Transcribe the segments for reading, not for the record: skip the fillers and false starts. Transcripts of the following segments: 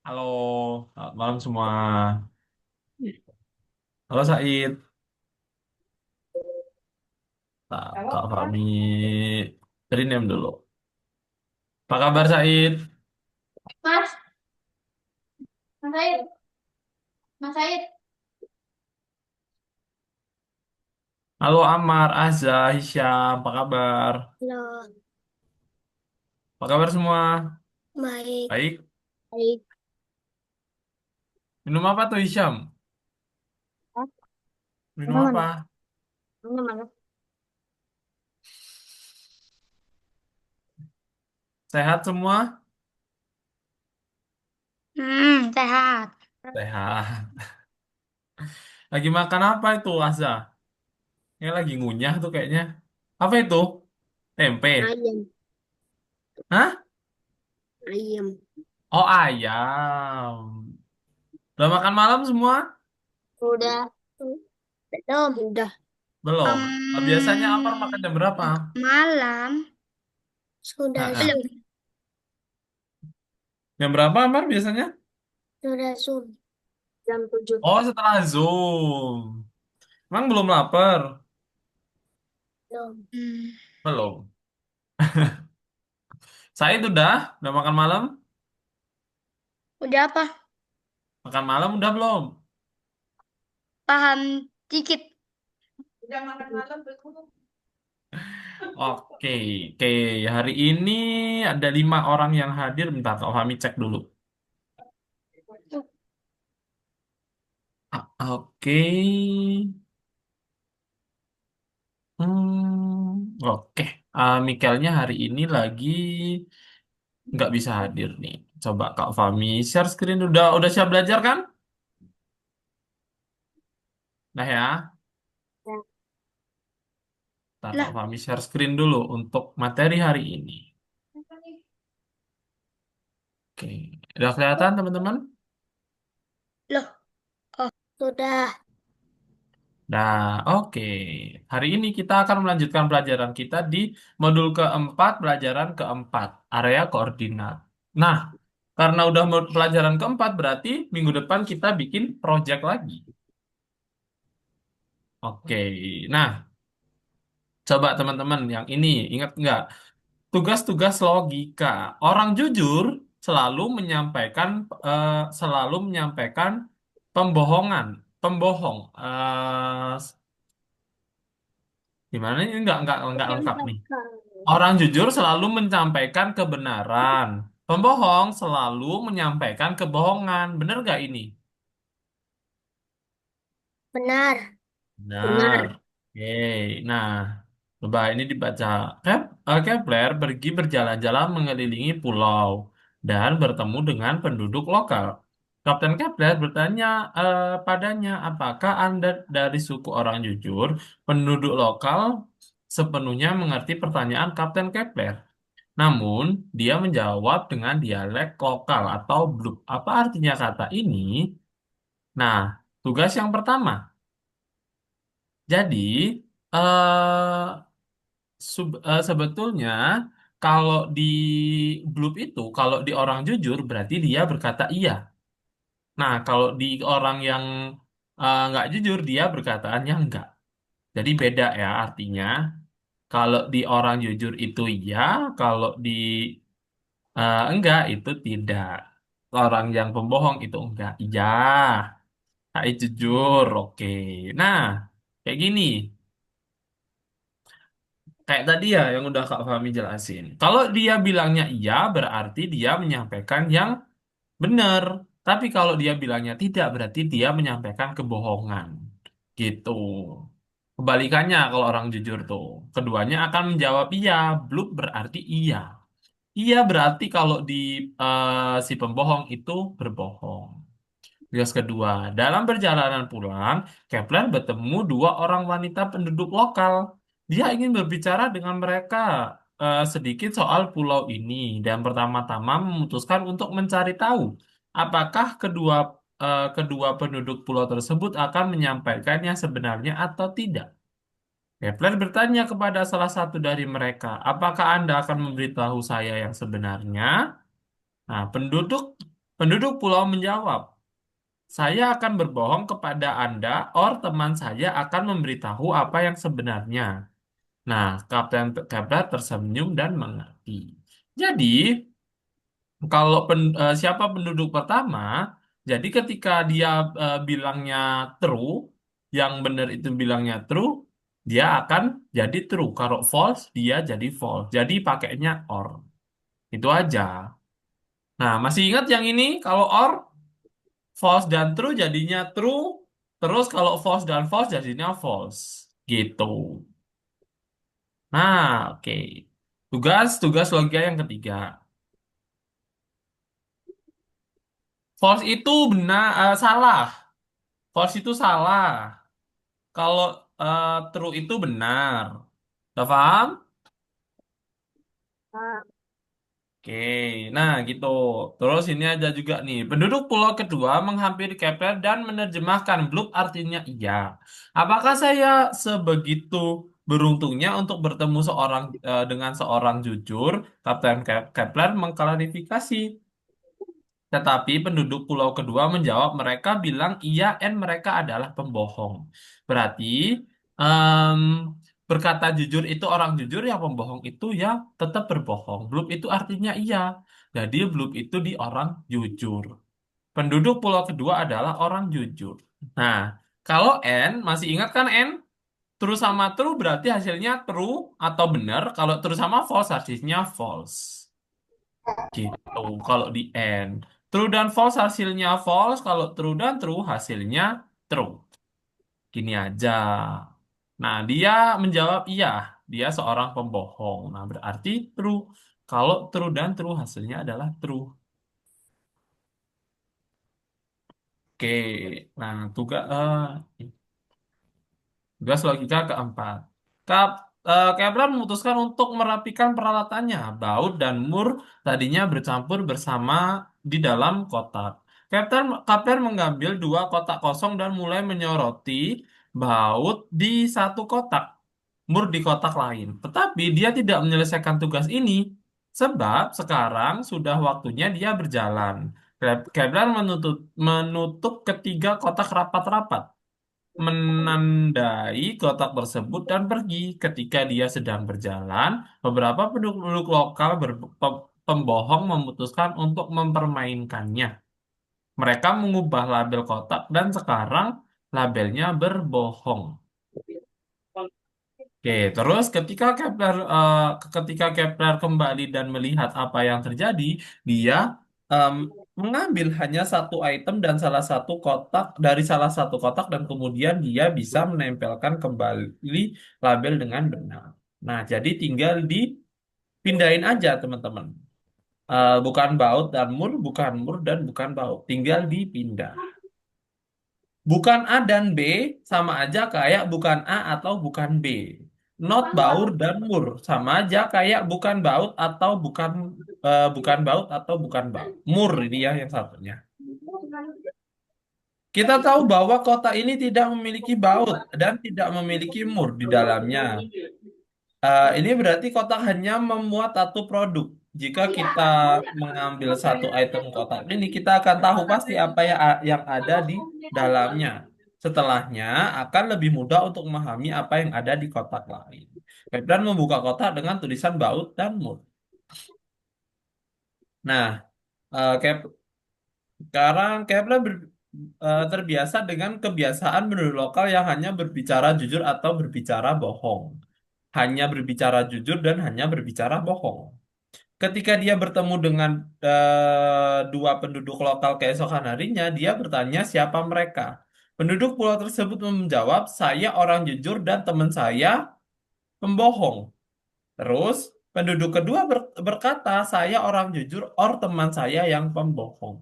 Halo, selamat malam semua. Halo Said. Nah, Kak Fahmi, rename dulu. Apa kabar Said? Mas, Mas Said, Mas Said. Halo Amar, Azza, Hisham, apa kabar? Halo, Apa kabar semua? baik. Baik. Baik. Minum apa tuh Hisham? Hah? Minum Mana mana? apa? Mana mana? Sehat semua? Sehat. Sehat. Lagi makan apa itu Azza? Ini lagi ngunyah tuh kayaknya. Apa itu? Tempe? Ayam, Hah? ayam. Oh ayam. Udah makan malam semua? Udah. Belum. Udah. Belum. Biasanya Amar makan jam berapa? Malam Ah, sudah ah. Jam berapa Amar biasanya? sudah jam 7. Oh, setelah Zoom. Emang belum lapar? Belum. Belum. Saya itu udah makan malam? Udah apa? Makan malam udah belum? Paham dikit. Udah makan malam belum? Oke, oke. Hari ini ada 5 orang yang hadir. Bentar, Kak Fahmi cek dulu. Oke. Oke. Mikelnya hari ini lagi nggak bisa hadir nih. Coba Kak Fahmi share screen. Udah siap belajar kan? Nah ya. Ya. Ntar Kak Lah, Fahmi share screen dulu untuk materi hari ini. Oke, udah kelihatan teman-teman? loh. Oh, sudah. Nah, oke. Hari ini kita akan melanjutkan pelajaran kita di modul keempat, pelajaran keempat, area koordinat. Nah, karena udah pelajaran keempat, berarti minggu depan kita bikin project lagi. Oke, nah, coba teman-teman yang ini, ingat nggak? Tugas-tugas logika. Orang jujur selalu menyampaikan eh, selalu menyampaikan pembohongan, pembohong. Gimana ini nggak lengkap nih. Menyampaikan. Orang jujur selalu menyampaikan kebenaran. Pembohong selalu menyampaikan kebohongan. Bener nggak ini? Benar. Benar. Benar. Oke. Nah, coba ini dibaca. Kepler pergi berjalan-jalan mengelilingi pulau dan bertemu dengan penduduk lokal. Kapten Kepler bertanya padanya, apakah Anda dari suku orang jujur? Penduduk lokal sepenuhnya mengerti pertanyaan Kapten Kepler. Namun, dia menjawab dengan dialek lokal atau bluk. Apa artinya kata ini? Nah, tugas yang pertama. Jadi, eh sebetulnya kalau di blub itu, kalau di orang jujur berarti dia berkata iya. Nah, kalau di orang yang nggak jujur dia berkataannya enggak. Jadi beda ya artinya. Kalau di orang jujur itu iya, kalau di enggak itu tidak. Orang yang pembohong itu enggak. Iya, saya jujur. Oke. Nah, kayak gini. Kayak tadi ya yang udah Kak Fahmi jelasin. Kalau dia bilangnya iya, berarti dia menyampaikan yang benar. Tapi kalau dia bilangnya tidak, berarti dia menyampaikan kebohongan. Gitu. Kebalikannya kalau orang jujur tuh. Keduanya akan menjawab iya. Blub berarti iya. Iya berarti kalau di si pembohong itu berbohong. Tugas kedua, dalam perjalanan pulang, Kepler bertemu 2 orang wanita penduduk lokal. Dia ingin berbicara dengan mereka sedikit soal pulau ini dan pertama-tama memutuskan untuk mencari tahu apakah kedua penduduk pulau tersebut akan menyampaikannya sebenarnya atau tidak. Kepler bertanya kepada salah satu dari mereka, apakah Anda akan memberitahu saya yang sebenarnya? Nah, penduduk Penduduk pulau menjawab, saya akan berbohong kepada Anda, or teman saya akan memberitahu apa yang sebenarnya. Nah, Kapten Kepler tersenyum dan mengerti. Jadi, kalau siapa penduduk pertama, jadi ketika dia bilangnya true, yang benar itu bilangnya true, dia akan jadi true. Kalau false, dia jadi false. Jadi pakainya or. Itu aja. Nah, masih ingat yang ini? Kalau or, false dan true jadinya true. Terus kalau false dan false jadinya false. Gitu. Nah, oke. Tugas logika yang ketiga. False itu salah. False itu salah. Kalau true itu benar. Udah paham? Ah, Oke, nah gitu. Terus ini aja juga nih. Penduduk pulau kedua menghampiri Kepler dan menerjemahkan blub artinya iya. Apakah saya sebegitu beruntungnya untuk bertemu dengan seorang jujur? Kapten Kepler mengklarifikasi. Tetapi penduduk pulau kedua menjawab mereka bilang iya and mereka adalah pembohong. Berarti em, berkata jujur itu orang jujur, yang pembohong itu ya tetap berbohong. Blub itu artinya iya. Jadi blub itu di orang jujur. Penduduk pulau kedua adalah orang jujur. Nah, kalau N, masih ingat kan N? True sama true berarti hasilnya true atau benar. Kalau true sama false hasilnya false. Gitu kalau di end. True dan false hasilnya false, kalau true dan true hasilnya true. Gini aja. Nah, dia menjawab iya, dia seorang pembohong. Nah, berarti true. Kalau true dan true hasilnya adalah true. Oke. Nah, tugas logika keempat. Kepler memutuskan untuk merapikan peralatannya. Baut dan mur tadinya bercampur bersama di dalam kotak. Kepler mengambil dua kotak kosong dan mulai menyoroti baut di satu kotak, mur di kotak lain. Tetapi dia tidak menyelesaikan tugas ini, sebab sekarang sudah waktunya dia berjalan. Kepler menutup ketiga kotak rapat-rapat, menandai kotak tersebut dan pergi. Ketika dia sedang berjalan, beberapa penduduk lokal pembohong memutuskan untuk mempermainkannya. Mereka mengubah label kotak dan sekarang labelnya berbohong. Oke, terus ketika Kepler kembali dan melihat apa yang terjadi, dia em, mengambil hanya satu item dan salah satu kotak dan kemudian dia bisa menempelkan kembali label dengan benar. Nah, jadi tinggal dipindahin aja, teman-teman. Bukan baut dan mur, bukan mur dan bukan baut, tinggal dipindah. Bukan A dan B sama aja kayak bukan A atau bukan B. Not baur dan mur sama aja kayak bukan baut atau bukan baut atau bukan baut. Mur ini ya yang satunya. Kita tahu bahwa kota ini tidak memiliki baut dan tidak memiliki mur di dalamnya. Ini berarti kotak hanya memuat satu produk. Jika kita mengambil satu item kotak ini, kita akan tahu pasti apa yang ada di dalamnya. Setelahnya akan lebih mudah untuk memahami apa yang ada di kotak lain. Kepler membuka kotak dengan tulisan baut dan mur. Nah, sekarang terbiasa dengan kebiasaan penduduk lokal yang hanya berbicara jujur atau berbicara bohong. Hanya berbicara jujur dan hanya berbicara bohong. Ketika dia bertemu dengan dua penduduk lokal keesokan harinya, dia bertanya siapa mereka. Penduduk pulau tersebut menjawab, saya orang jujur dan teman saya pembohong. Terus penduduk kedua berkata, saya orang jujur or teman saya yang pembohong.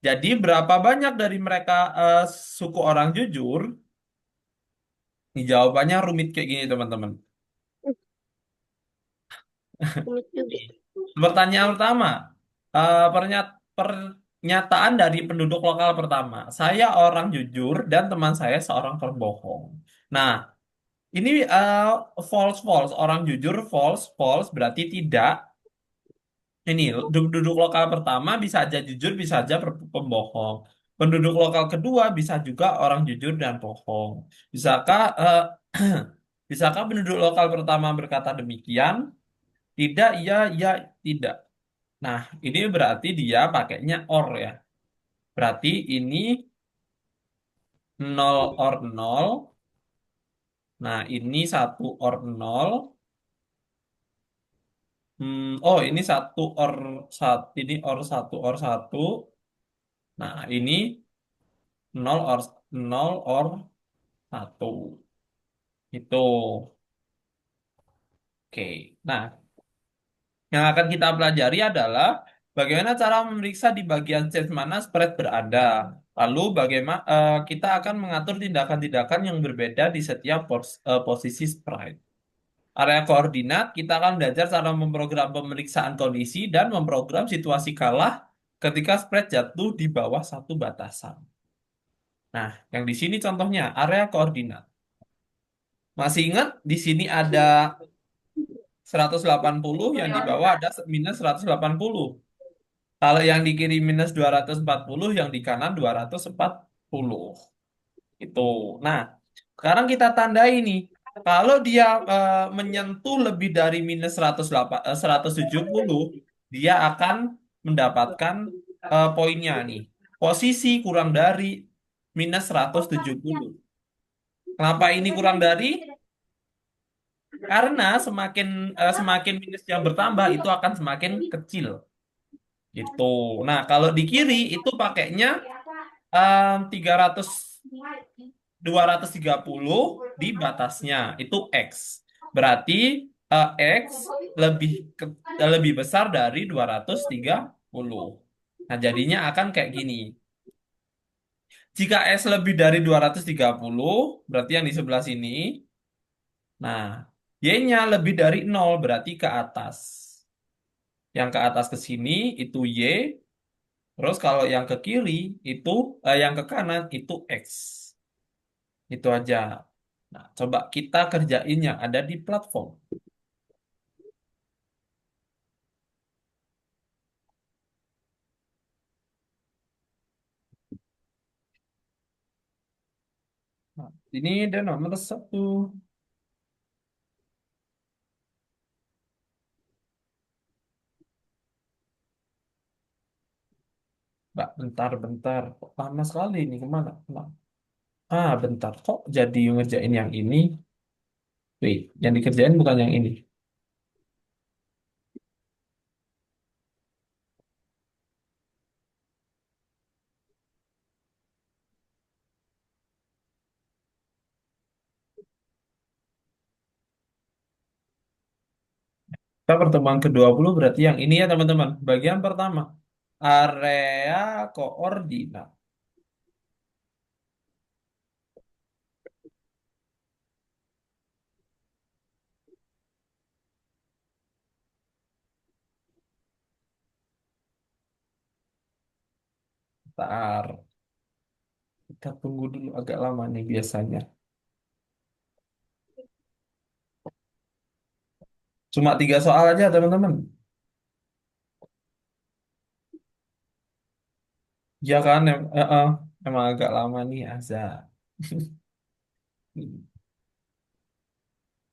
Jadi berapa banyak dari mereka suku orang jujur? Ini jawabannya rumit kayak gini, teman-teman. rumit juga. Pertanyaan pertama, pernyataan dari penduduk lokal pertama, saya orang jujur dan teman saya seorang pembohong. Nah, ini false false, orang jujur false false berarti tidak. Ini penduduk lokal pertama bisa aja jujur, bisa aja pembohong. Penduduk lokal kedua bisa juga orang jujur dan bohong. Bisakah bisakah penduduk lokal pertama berkata demikian? Tidak, iya, iya, tidak. Nah, ini berarti dia pakainya or ya. Berarti ini nol or nol. Nah, ini satu or nol. Oh, ini satu or satu, ini or satu. Nah, ini nol or nol or satu. Itu. Oke. Nah, yang akan kita pelajari adalah bagaimana cara memeriksa di bagian change mana spread berada. Lalu bagaimana kita akan mengatur tindakan-tindakan yang berbeda di setiap posisi sprite. Area koordinat, kita akan belajar cara memprogram pemeriksaan kondisi dan memprogram situasi kalah ketika spread jatuh di bawah satu batasan. Nah, yang di sini contohnya area koordinat. Masih ingat di sini ada 180, yang di bawah ada minus 180. Kalau yang di kiri minus 240, yang di kanan 240. Itu. Nah, sekarang kita tandai nih. Kalau dia menyentuh lebih dari minus 170, dia akan mendapatkan poinnya nih. Posisi kurang dari minus 170. Kenapa ini kurang dari? Karena semakin minus yang bertambah itu akan semakin kecil. Gitu. Nah, kalau di kiri itu pakainya 300 230 di batasnya itu X. Berarti X lebih lebih besar dari 230. Nah, jadinya akan kayak gini. Jika X lebih dari 230, berarti yang di sebelah sini. Nah, Y-nya lebih dari 0, berarti ke atas. Yang ke atas ke sini itu Y. Terus kalau yang ke kiri itu, yang ke kanan itu X. Itu aja. Nah, coba kita kerjain yang ada di platform. Nah, ini ada nomor satu. Mbak, bentar-bentar. Kok lama sekali ini kemana? Bentar. Kok jadi ngerjain yang ini? Wait, yang dikerjain bukan yang ini. Kita pertemuan ke-20 berarti yang ini ya teman-teman. Bagian pertama. Area koordinat. Ntar. Kita tunggu dulu agak lama nih biasanya. Cuma 3 soal aja teman-teman. Ya kan, emang agak lama nih Azza.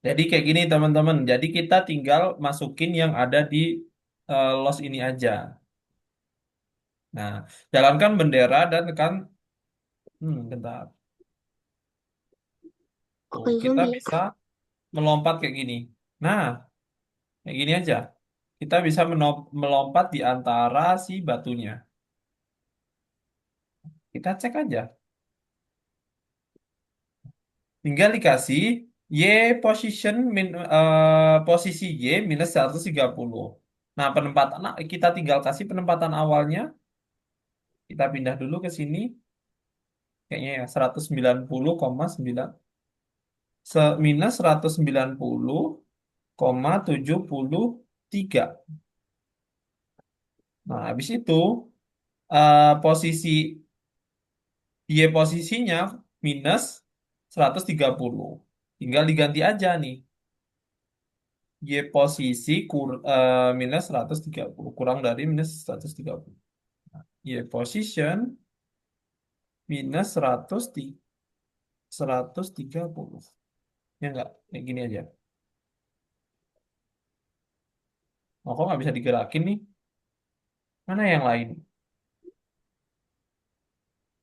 Jadi kayak gini teman-teman. Jadi kita tinggal masukin yang ada di los ini aja. Nah, jalankan bendera dan tekan, bentar. Tuh, Oke, kita zombie. bisa melompat kayak gini. Nah, kayak gini aja. Kita bisa melompat di antara si batunya. Kita cek aja. Tinggal dikasih Y position posisi Y minus 130. Nah, penempatan kita tinggal kasih penempatan awalnya. Kita pindah dulu ke sini. Kayaknya ya 190,9 minus 190,73. Nah, habis itu posisi Y posisinya minus 130. Tinggal diganti aja nih. Y posisi minus 130 kurang dari minus 130. Y position minus 130. Ya enggak? Kayak gini aja. Oh, kok nggak bisa digerakin nih? Mana yang lain?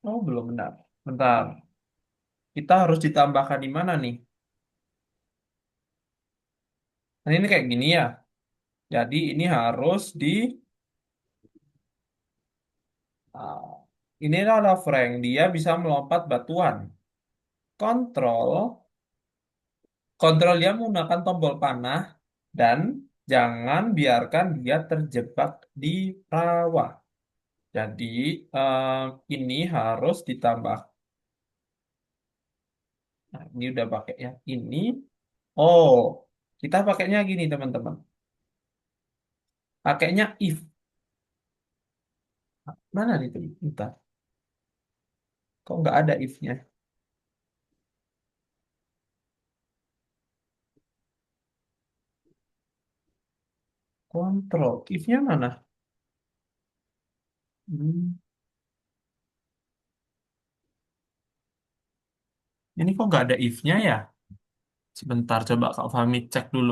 Oh, belum benar. Bentar. Kita harus ditambahkan di mana nih? Nah, ini kayak gini ya. Jadi ini harus di ah, ini adalah Frank. Dia bisa melompat batuan. Kontrol, kontrol dia menggunakan tombol panah dan jangan biarkan dia terjebak di rawa. Jadi eh, ini harus ditambah. Nah, ini udah pakai ya. Ini, oh, kita pakainya gini teman-teman. Pakainya if. Mana nih tuh? Bentar. Kok nggak ada if-nya? Kontrol. If-nya mana? Hmm, ini kok nggak ada if-nya ya? Sebentar, coba Kak Fahmi cek dulu.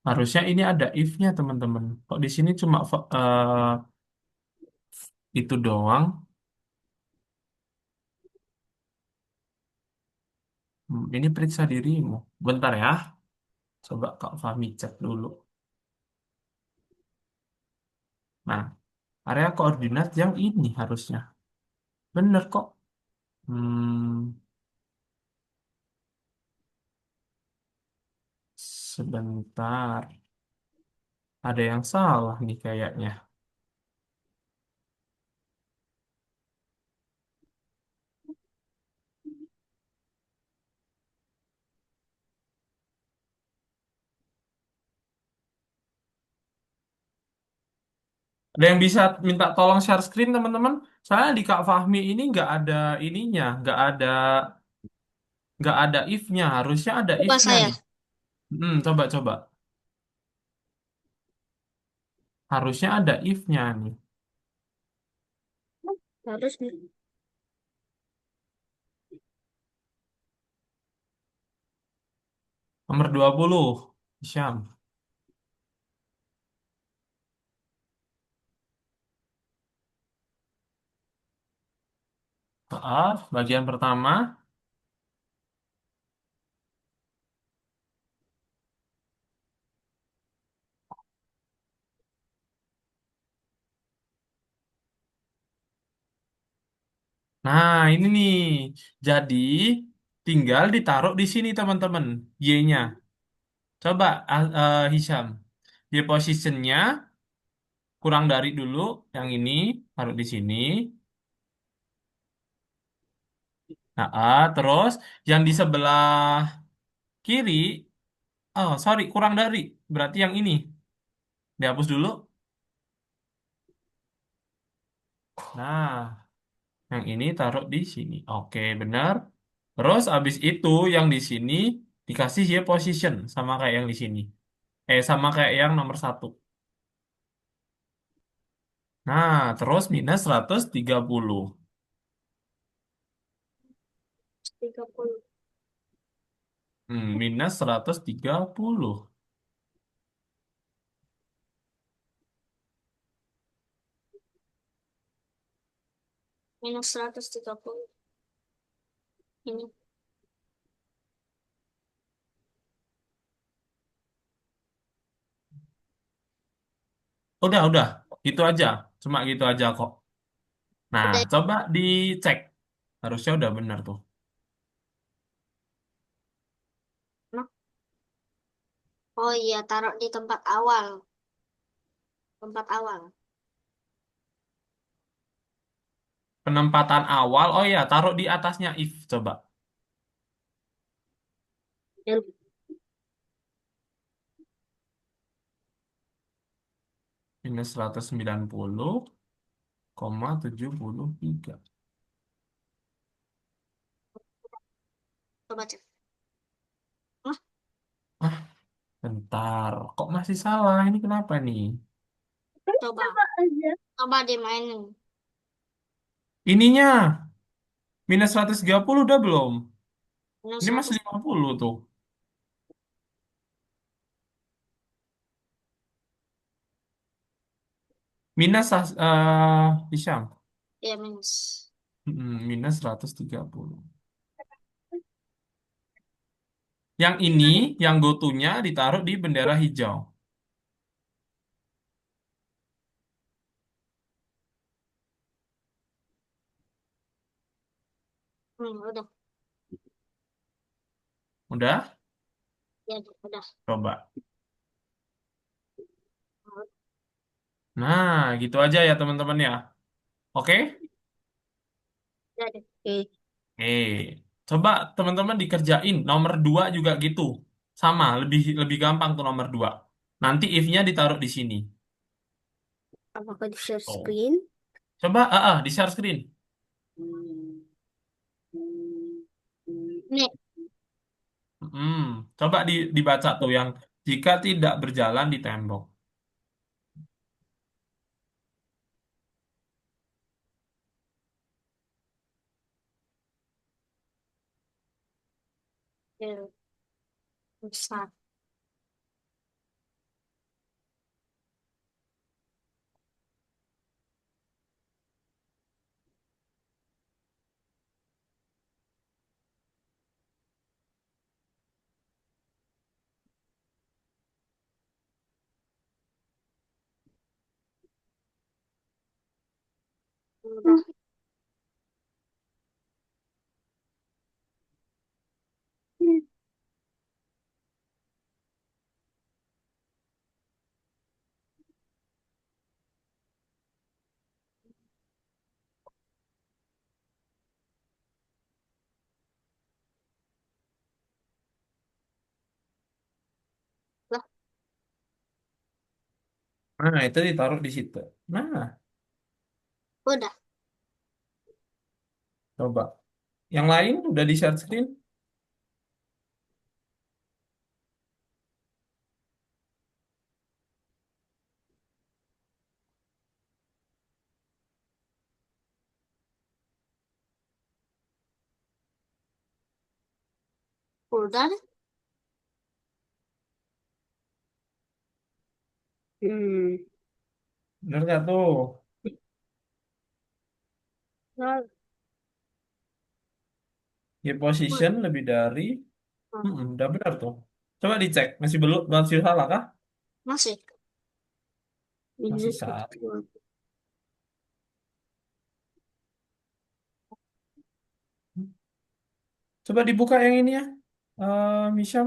Harusnya ini ada if-nya, teman-teman. Kok di sini cuma itu doang? Ini periksa dirimu. Bentar ya. Coba Kak Fahmi cek dulu. Nah, area koordinat yang ini harusnya. Bener kok. Sebentar. Ada yang salah nih kayaknya. Ada yang bisa minta tolong share screen, teman-teman? Soalnya di Kak Fahmi ini nggak ada if-nya. Harusnya ada Coba if-nya saya. nih. Coba. Harusnya ada if-nya nih. Harus Nomor 20, Syam. Bagian pertama. Nah, ini nih. Jadi, tinggal ditaruh di sini, teman-teman. Y-nya. Coba, Hisham. Y positionnya kurang dari dulu. Yang ini, taruh di sini. Nah, terus yang di sebelah kiri, oh, sorry, kurang dari. Berarti yang ini. Dihapus dulu. Nah, yang ini taruh di sini. Oke, benar. Terus abis itu yang di sini dikasih ya position sama kayak yang di sini. Sama kayak yang nomor satu. Nah, terus minus 130. tiga puluh Minus 130. minus 130 ini. Udah. Itu aja. Cuma gitu aja kok. Nah, Udah. coba dicek. Harusnya udah benar tuh. Nah, oh iya, taruh di tempat awal. Tempat awal. Penempatan awal, oh ya, taruh di atasnya if. Coba. Dan Minus 190,73. coba cek. Nah, Bentar, kok masih salah? Ini kenapa nih? Coba. Coba dimainin. Ininya minus 130 udah belum? Minus Ini masih 100. 50 tuh. Minus, Hisham. Ya, minus. Minus 130. Yang ini, yang gotonya ditaruh di bendera hijau. Udah. Udah? Ya, udah. Coba. Nah, gitu aja ya teman-teman ya. Oke? Udah deh. Oke. Coba teman-teman dikerjain. Nomor 2 juga gitu. Sama, lebih lebih gampang tuh nomor 2. Nanti if-nya ditaruh di sini. Apakah di share Oh. screen? Coba, di share screen. Nih, Hmm, coba dibaca tuh yang jika tidak berjalan di tembok. ya, besar. Udah. Lah, Nah, itu ditaruh di situ. Nah, udah. coba. Yang lain udah di share screen? Udah deh. Hmm. Bener nggak tuh? Nah, Keep position lebih dari... udah benar tuh. Coba dicek. Masih belum, masih salah kah? masih. Masih Minus salah. 120. Coba dibuka yang ini ya. Misham.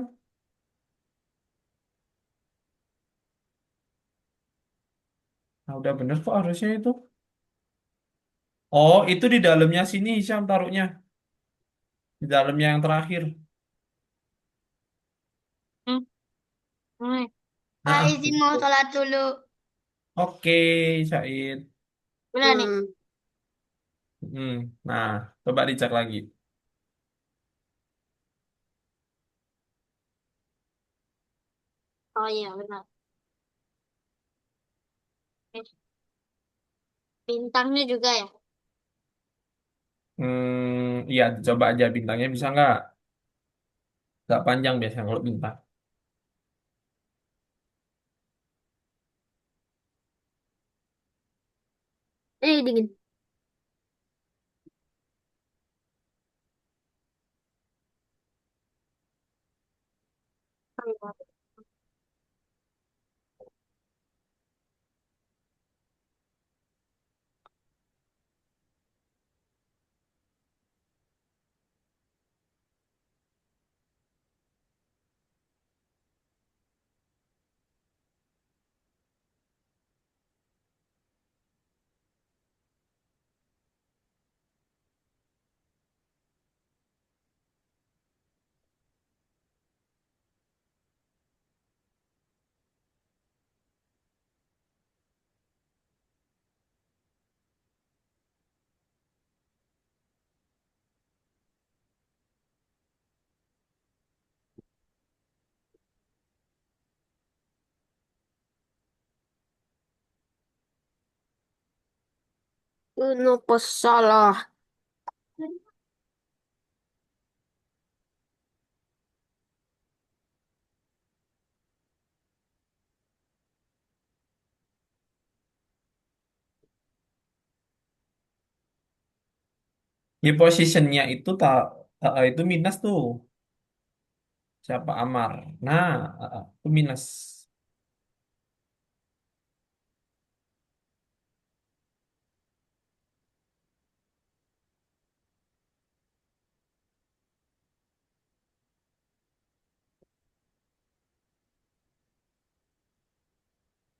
Nah, udah bener kok harusnya itu. Oh, itu di dalamnya sini Hisham taruhnya. Di dalamnya yang terakhir. Hmm. Hmm. Ah, Nah, izin mau itu. sholat dulu. Oke, Said. Udah nih. Nah, coba dicek lagi. Oh iya, benar. Eh, bintangnya juga ya. Iya, coba aja bintangnya bisa nggak? Nggak panjang biasanya kalau bintang. Dingin. Kenapa salah? Di positionnya itu tak itu minus tuh. Siapa Amar? Nah, itu minus.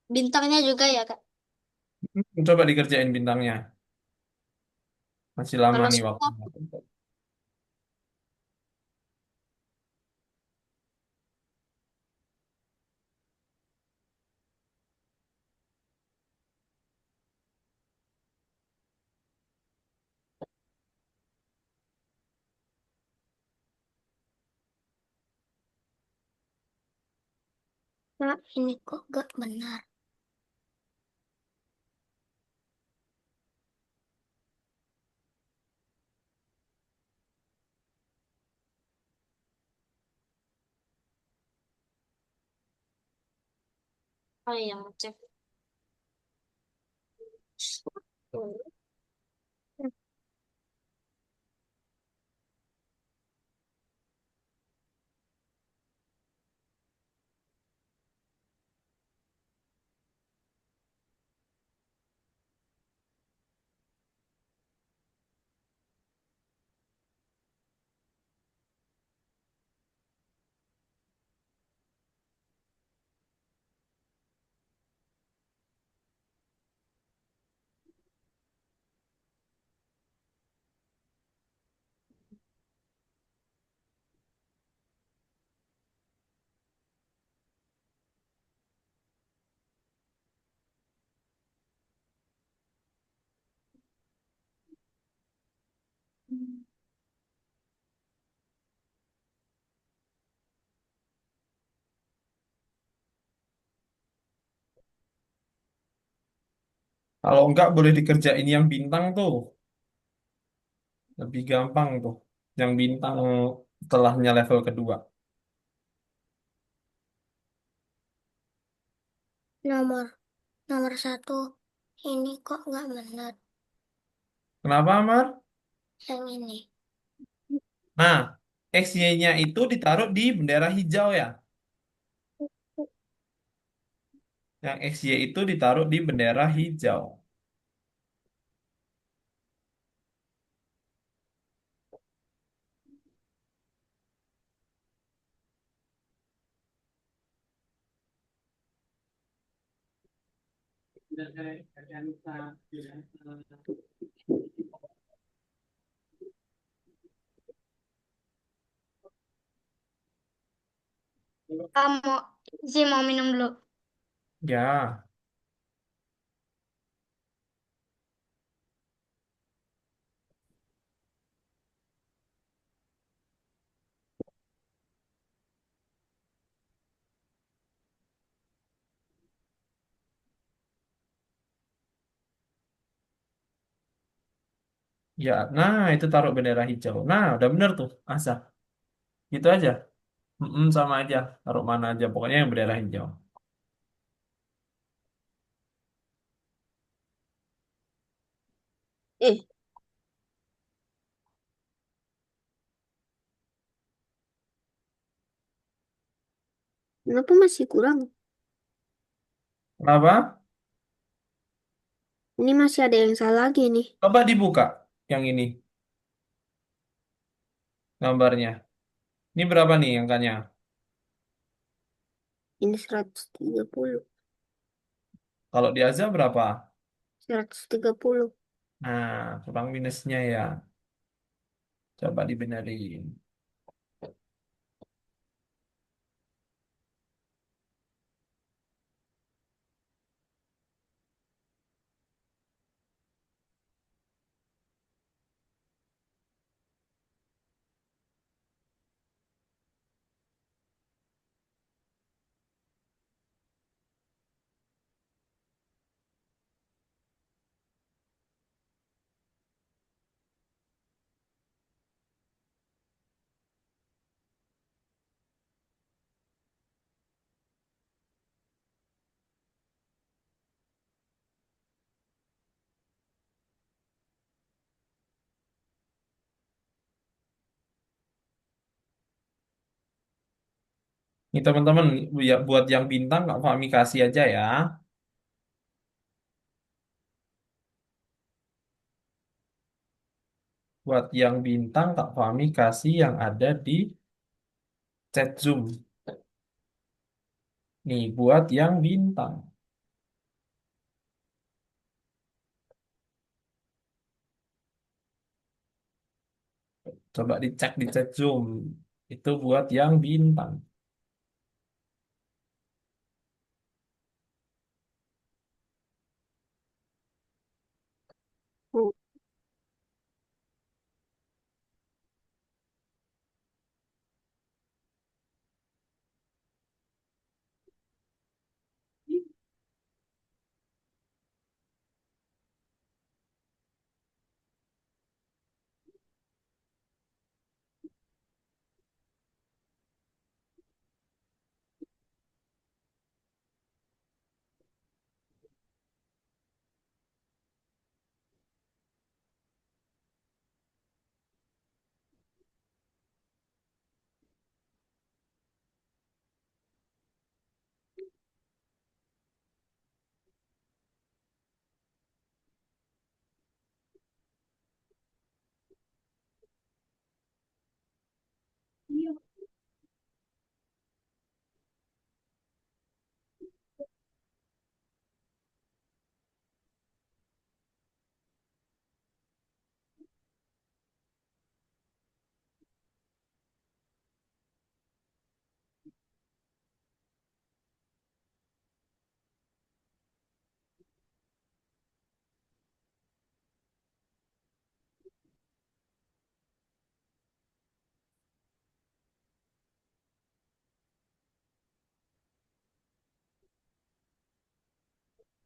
Bintangnya juga ya, Kak. Coba dikerjain bintangnya. Masih lama Kalau nih waktu. stop, Kak, ini kok gak benar. Oh iya, cek. Kalau enggak boleh dikerjain yang bintang tuh. Lebih gampang tuh. Yang bintang setelahnya level kedua. Nomor nomor satu. Ini kok nggak benar. Kenapa, Amar? Yang ini. Nah, XY-nya itu ditaruh di bendera hijau ya. Yang XY itu ditaruh di bendera hijau. Kamu sih mau minum dulu. Ya, ya. Nah, itu taruh bendera hijau. Nah, udah bener tuh, Asa. Gitu aja. Sama aja. Taruh mana aja. Pokoknya yang bendera hijau. Eh, kenapa masih kurang? Kenapa? Ini masih ada yang salah lagi nih. Coba dibuka yang ini gambarnya. Ini berapa nih angkanya? Ini 130. Kalau di Aza berapa? 130. Nah, kurang minusnya ya. Coba dibenerin. Ini teman-teman, ya buat yang bintang Kak Fahmi kasih aja ya. Buat yang bintang Kak Fahmi kasih yang ada di chat Zoom. Nih, buat yang bintang. Coba dicek di chat Zoom. Itu buat yang bintang.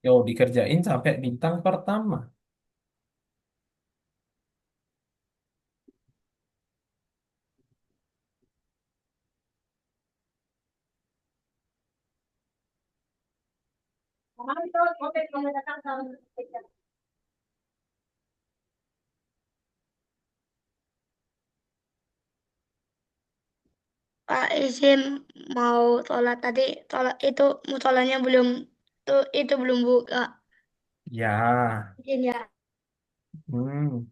Yo, dikerjain sampai bintang pertama. Pak izin mau tolak tadi, tolak itu mutolanya belum tuh itu belum buka. Ya. Izin ya. Hmm.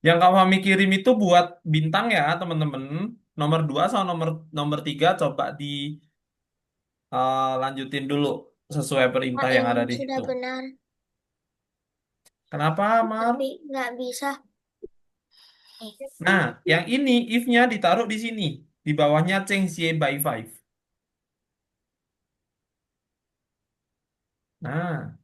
Yang Kak Fahmi kirim itu buat bintang ya, teman-teman. Nomor 2 sama nomor nomor 3 coba lanjutin dulu sesuai Pak perintah yang ini ada di sudah situ. benar, Kenapa, Mar? tapi nggak bisa. Nah, yang ini if-nya ditaruh di sini, di bawahnya change y by 5. Nah,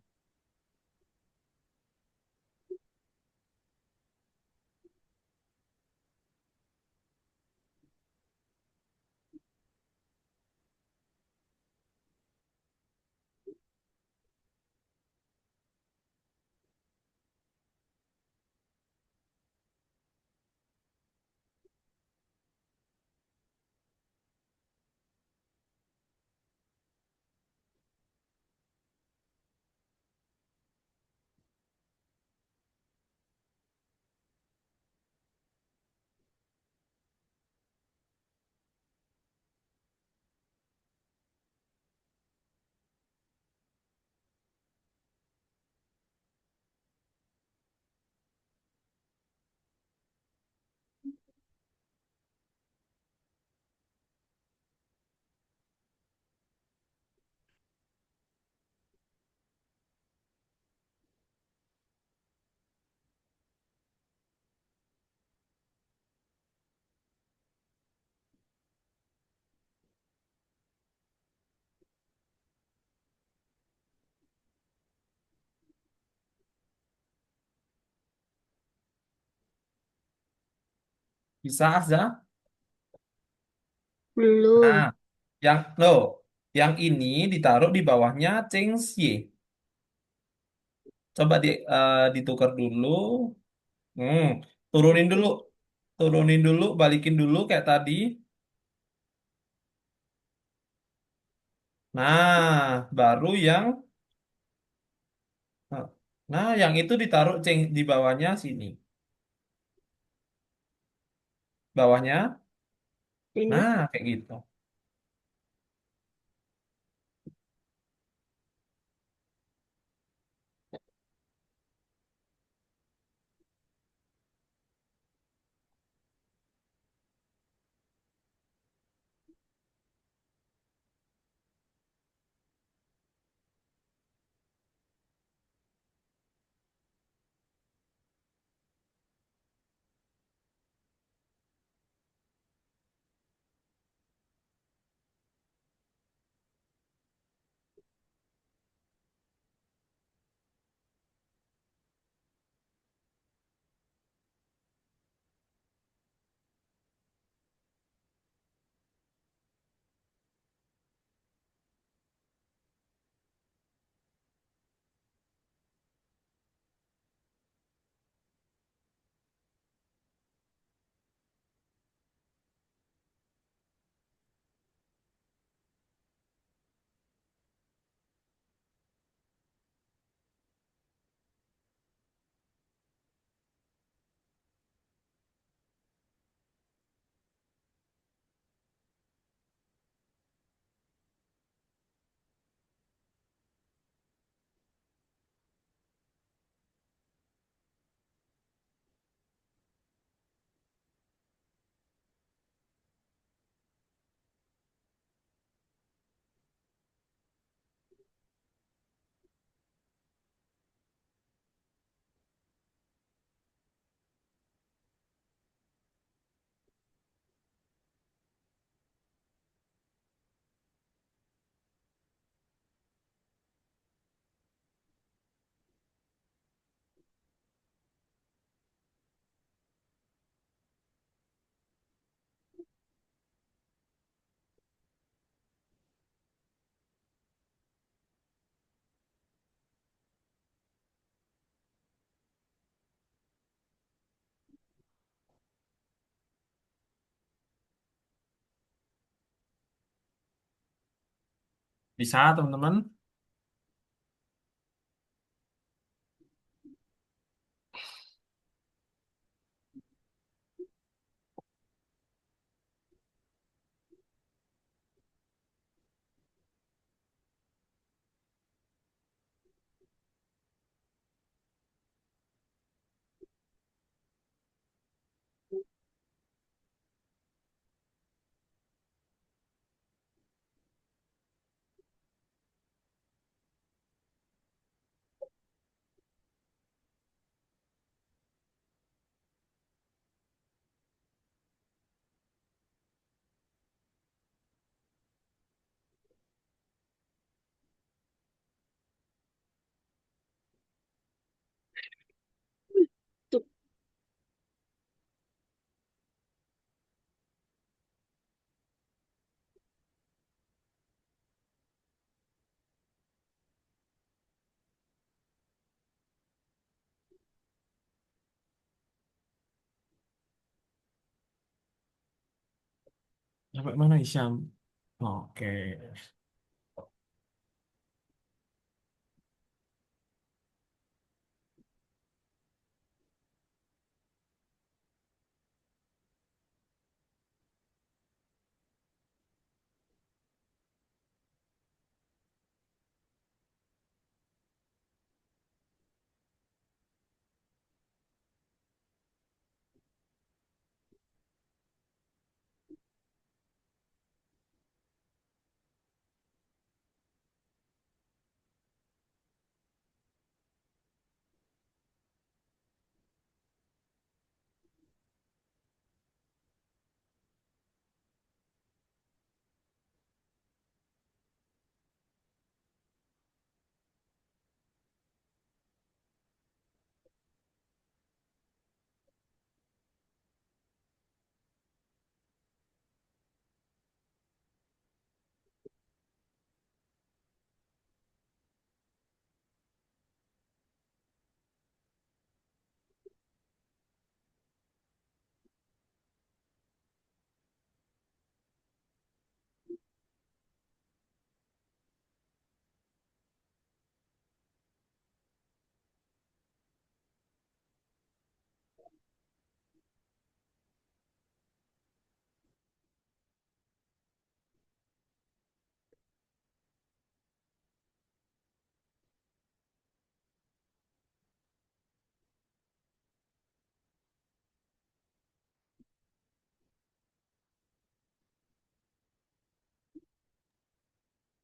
bisa aja. Nah, Belum. loh, yang ini ditaruh di bawahnya change y. Coba ditukar dulu. Hmm, turunin dulu. Turunin dulu, balikin dulu kayak tadi. Nah, baru yang nah, yang itu ditaruh di bawahnya sini. bawahnya. lima. Nah, kayak gitu. Bisa, teman-teman? Tuh. Sampai mana Isyam? Oke.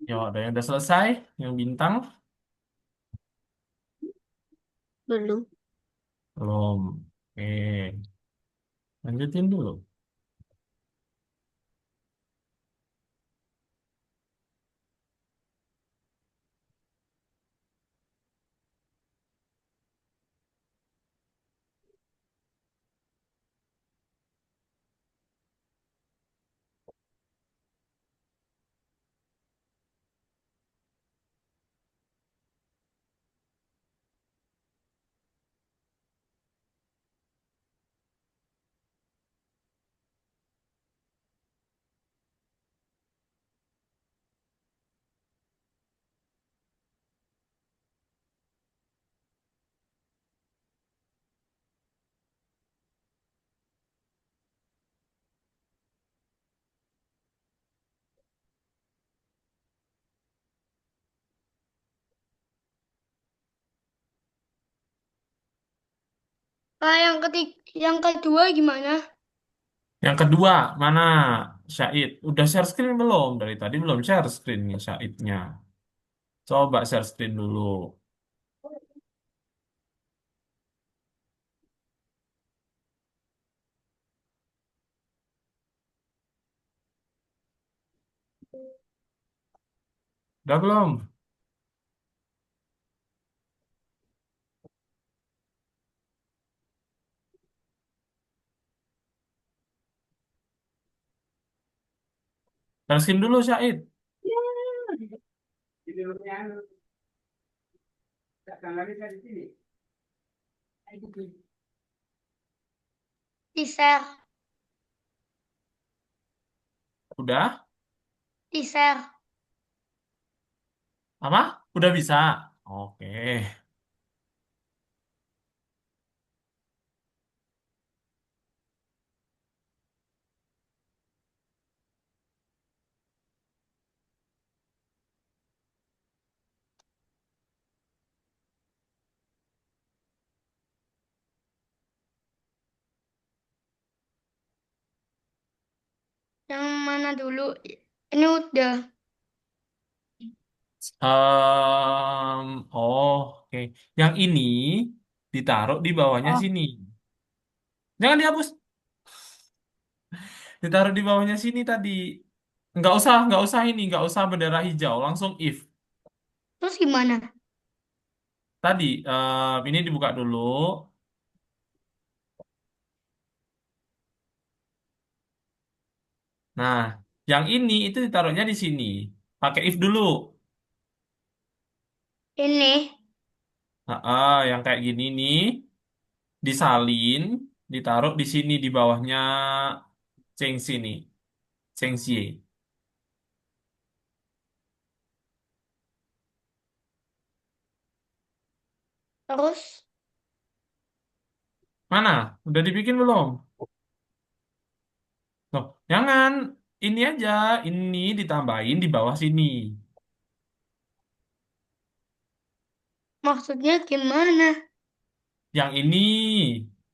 Ya, ada yang udah selesai, yang bintang Belum. belum. Oke, lanjutin dulu. Yang kedua gimana? Yang kedua, mana Syahid? Udah share screen belum? Dari tadi belum share screen nih Syahidnya. Coba share screen dulu. Udah belum? Share screen dulu Syahid. Di-share. Udah? Di-share. Apa? Udah bisa? Oke. Yang mana dulu? Ini udah. Oke. Yang ini ditaruh di bawahnya Oh, sini. Jangan dihapus. Ditaruh di bawahnya sini tadi. Nggak usah bendera hijau. Langsung if. terus gimana? Tadi, ini dibuka dulu. Nah, yang ini itu ditaruhnya di sini. Pakai if dulu. Ini. Yang kayak gini nih, disalin, ditaruh di sini di bawahnya Cheng sini, Cheng Xie. Terus. Mana? Udah dibikin belum? Loh, jangan. Ini aja, ini ditambahin di bawah sini. Maksudnya gimana? Yang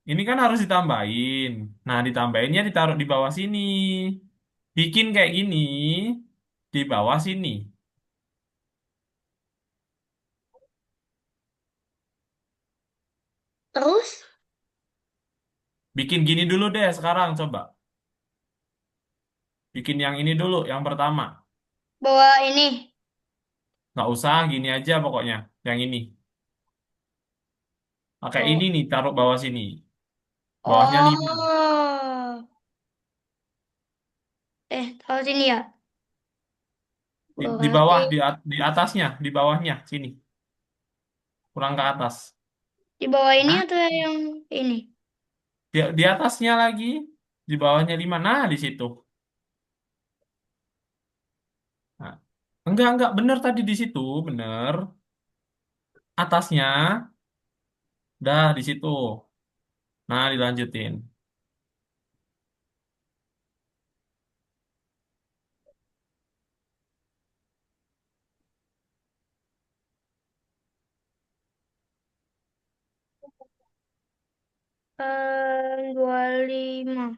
ini kan harus ditambahin. Nah, ditambahinnya ditaruh di bawah sini. Bikin kayak gini di bawah sini. Terus. Bikin gini dulu deh sekarang coba. Bikin yang ini dulu, yang pertama. Bawa ini. Nggak usah gini aja pokoknya. Yang ini. Pakai ini Oh. nih, taruh bawah sini. Bawahnya 5. Oh. Taruh sini ya. Di bawah, Berarti di atasnya, di bawahnya, sini. Kurang ke atas. di bawah ini Nah, atau yang ini? di atasnya lagi. Di bawahnya 5. Nah, di situ. Nah, enggak, bener tadi di situ, bener. Atasnya, dah di situ. Nah, dilanjutin. Eh, 25.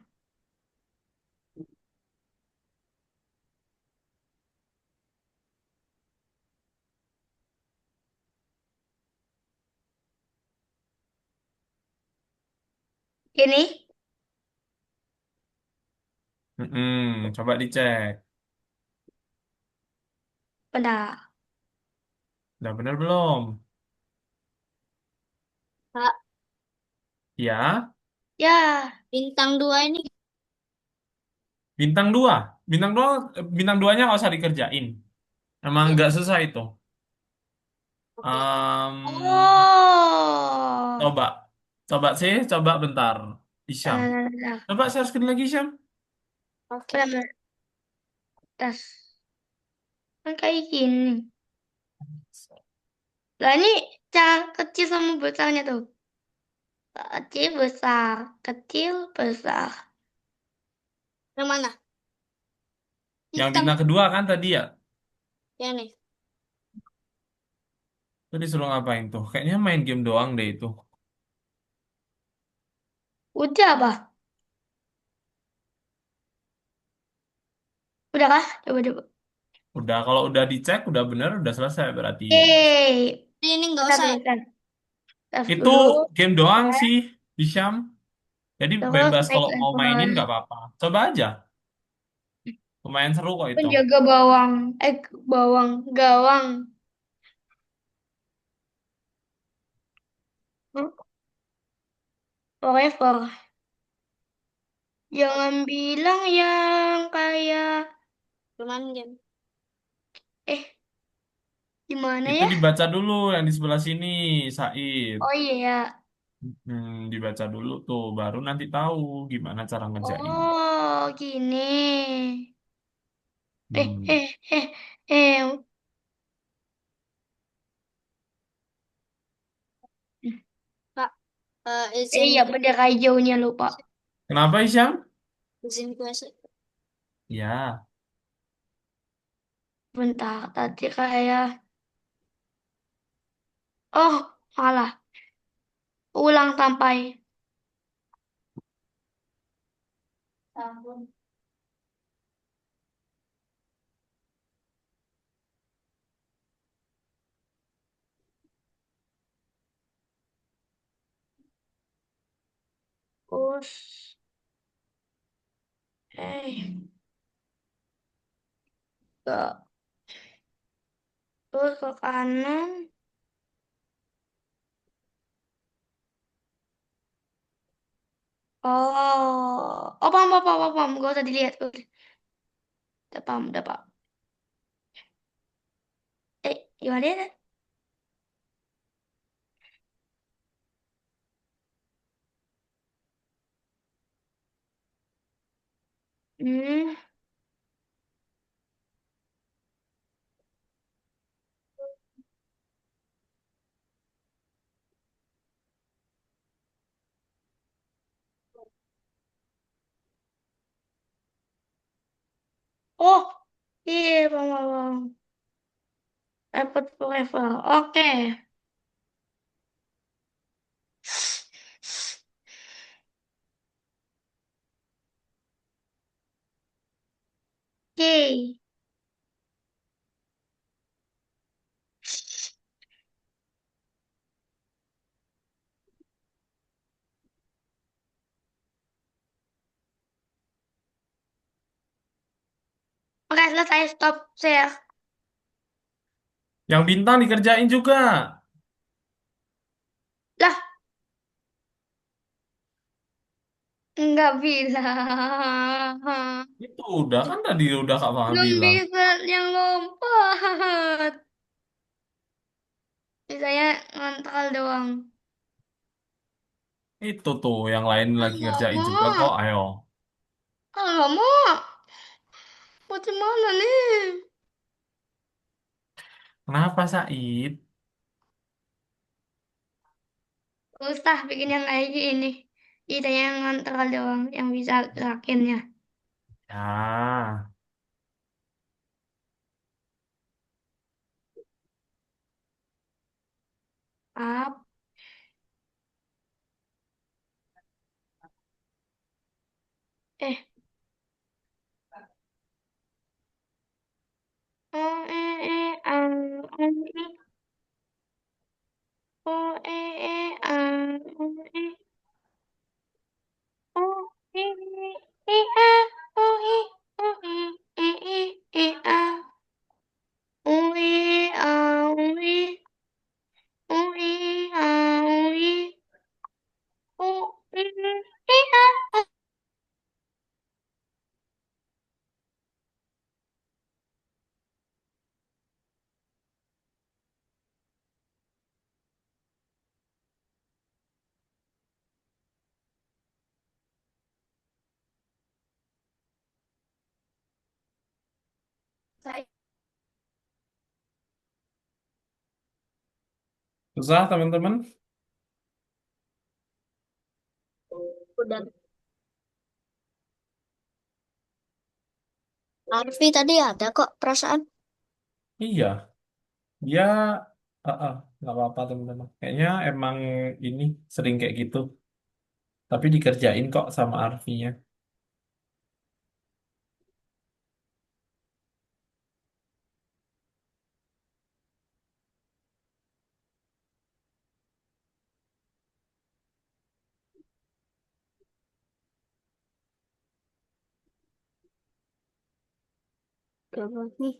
Ini, Coba dicek. bentar. Udah bener belum? Kak, Ya, Ya, bintang dua ini bintang dua. Bintang dua, bintang duanya nggak usah dikerjain. Emang ya. nggak susah itu. Oke. Em, oh, coba, coba sih, coba bentar. Isyam. bentar, bentar, Coba share screen lagi, Isyam. Oke. bentar, bentar. Tas. Kan kayak gini. Lah ini cara kecil sama besarnya tuh. Kecil, besar. Kecil, besar. Yang mana? Yang Bintang bintang kedua kan tadi ya. ya nih. Tadi disuruh ngapain tuh? Kayaknya main game doang deh itu. Udah apa? Udah kah? Coba, coba. Udah, kalau udah dicek, udah bener, udah selesai berarti. Ini nggak Bentar, usah. bentar. Tas Itu dulu. game doang sih, Isyam. Jadi Terus bebas naik kalau mau mainin level. nggak apa-apa. Coba aja. Lumayan seru kok itu. Penjaga bawang. Bawang. Gawang. Hmm? Forever. Jangan bilang yang kayak... Cuman game. Eh, gimana Itu ya? dibaca dulu yang di sebelah sini, Said. Oh iya. Dibaca dulu tuh, baru nanti tahu gimana cara ngerjainnya. Oh, gini. Eh, Hmm. eh, eh, eh. Kak, Eh, izin ya bendera hijaunya lupa. Kenapa, Isyam? izin kuasa. Ya, Bentar, tadi kayak... Oh, malah. Ulang sampai. Tahun. Terus, ke, terus ke kanan. Oh, oh paham, paham, paham, paham. Gak usah dilihat. Udah paham, udah paham. Gimana ya? Hmm. Oh, iya, paham, paham, paham. Airport forever. Oke. Oke. Oke, selesai. Stop share. yang bintang dikerjain juga. Lah, nggak bisa. Itu udah kan tadi udah Kak Fahmi Belum bilang. bisa yang lompat. Bisanya ngontrol doang. Itu tuh yang lain lagi Nggak ngerjain juga mau. kok. Ayo. Nggak mau. Bagaimana nih? Kenapa, Said? Usah bikin yang kayak gini. Bisanya ngontrol doang. Yang bisa gerakinnya. Ya, Up. Eh. Oh, oh, Susah, teman-teman? Udah. Arfi tadi ada kok perasaan. Iya, dia nggak apa-apa, teman-teman. Kayaknya emang ini sering kayak gitu. Tapi dikerjain kok sama Arfinya. Berapa nih?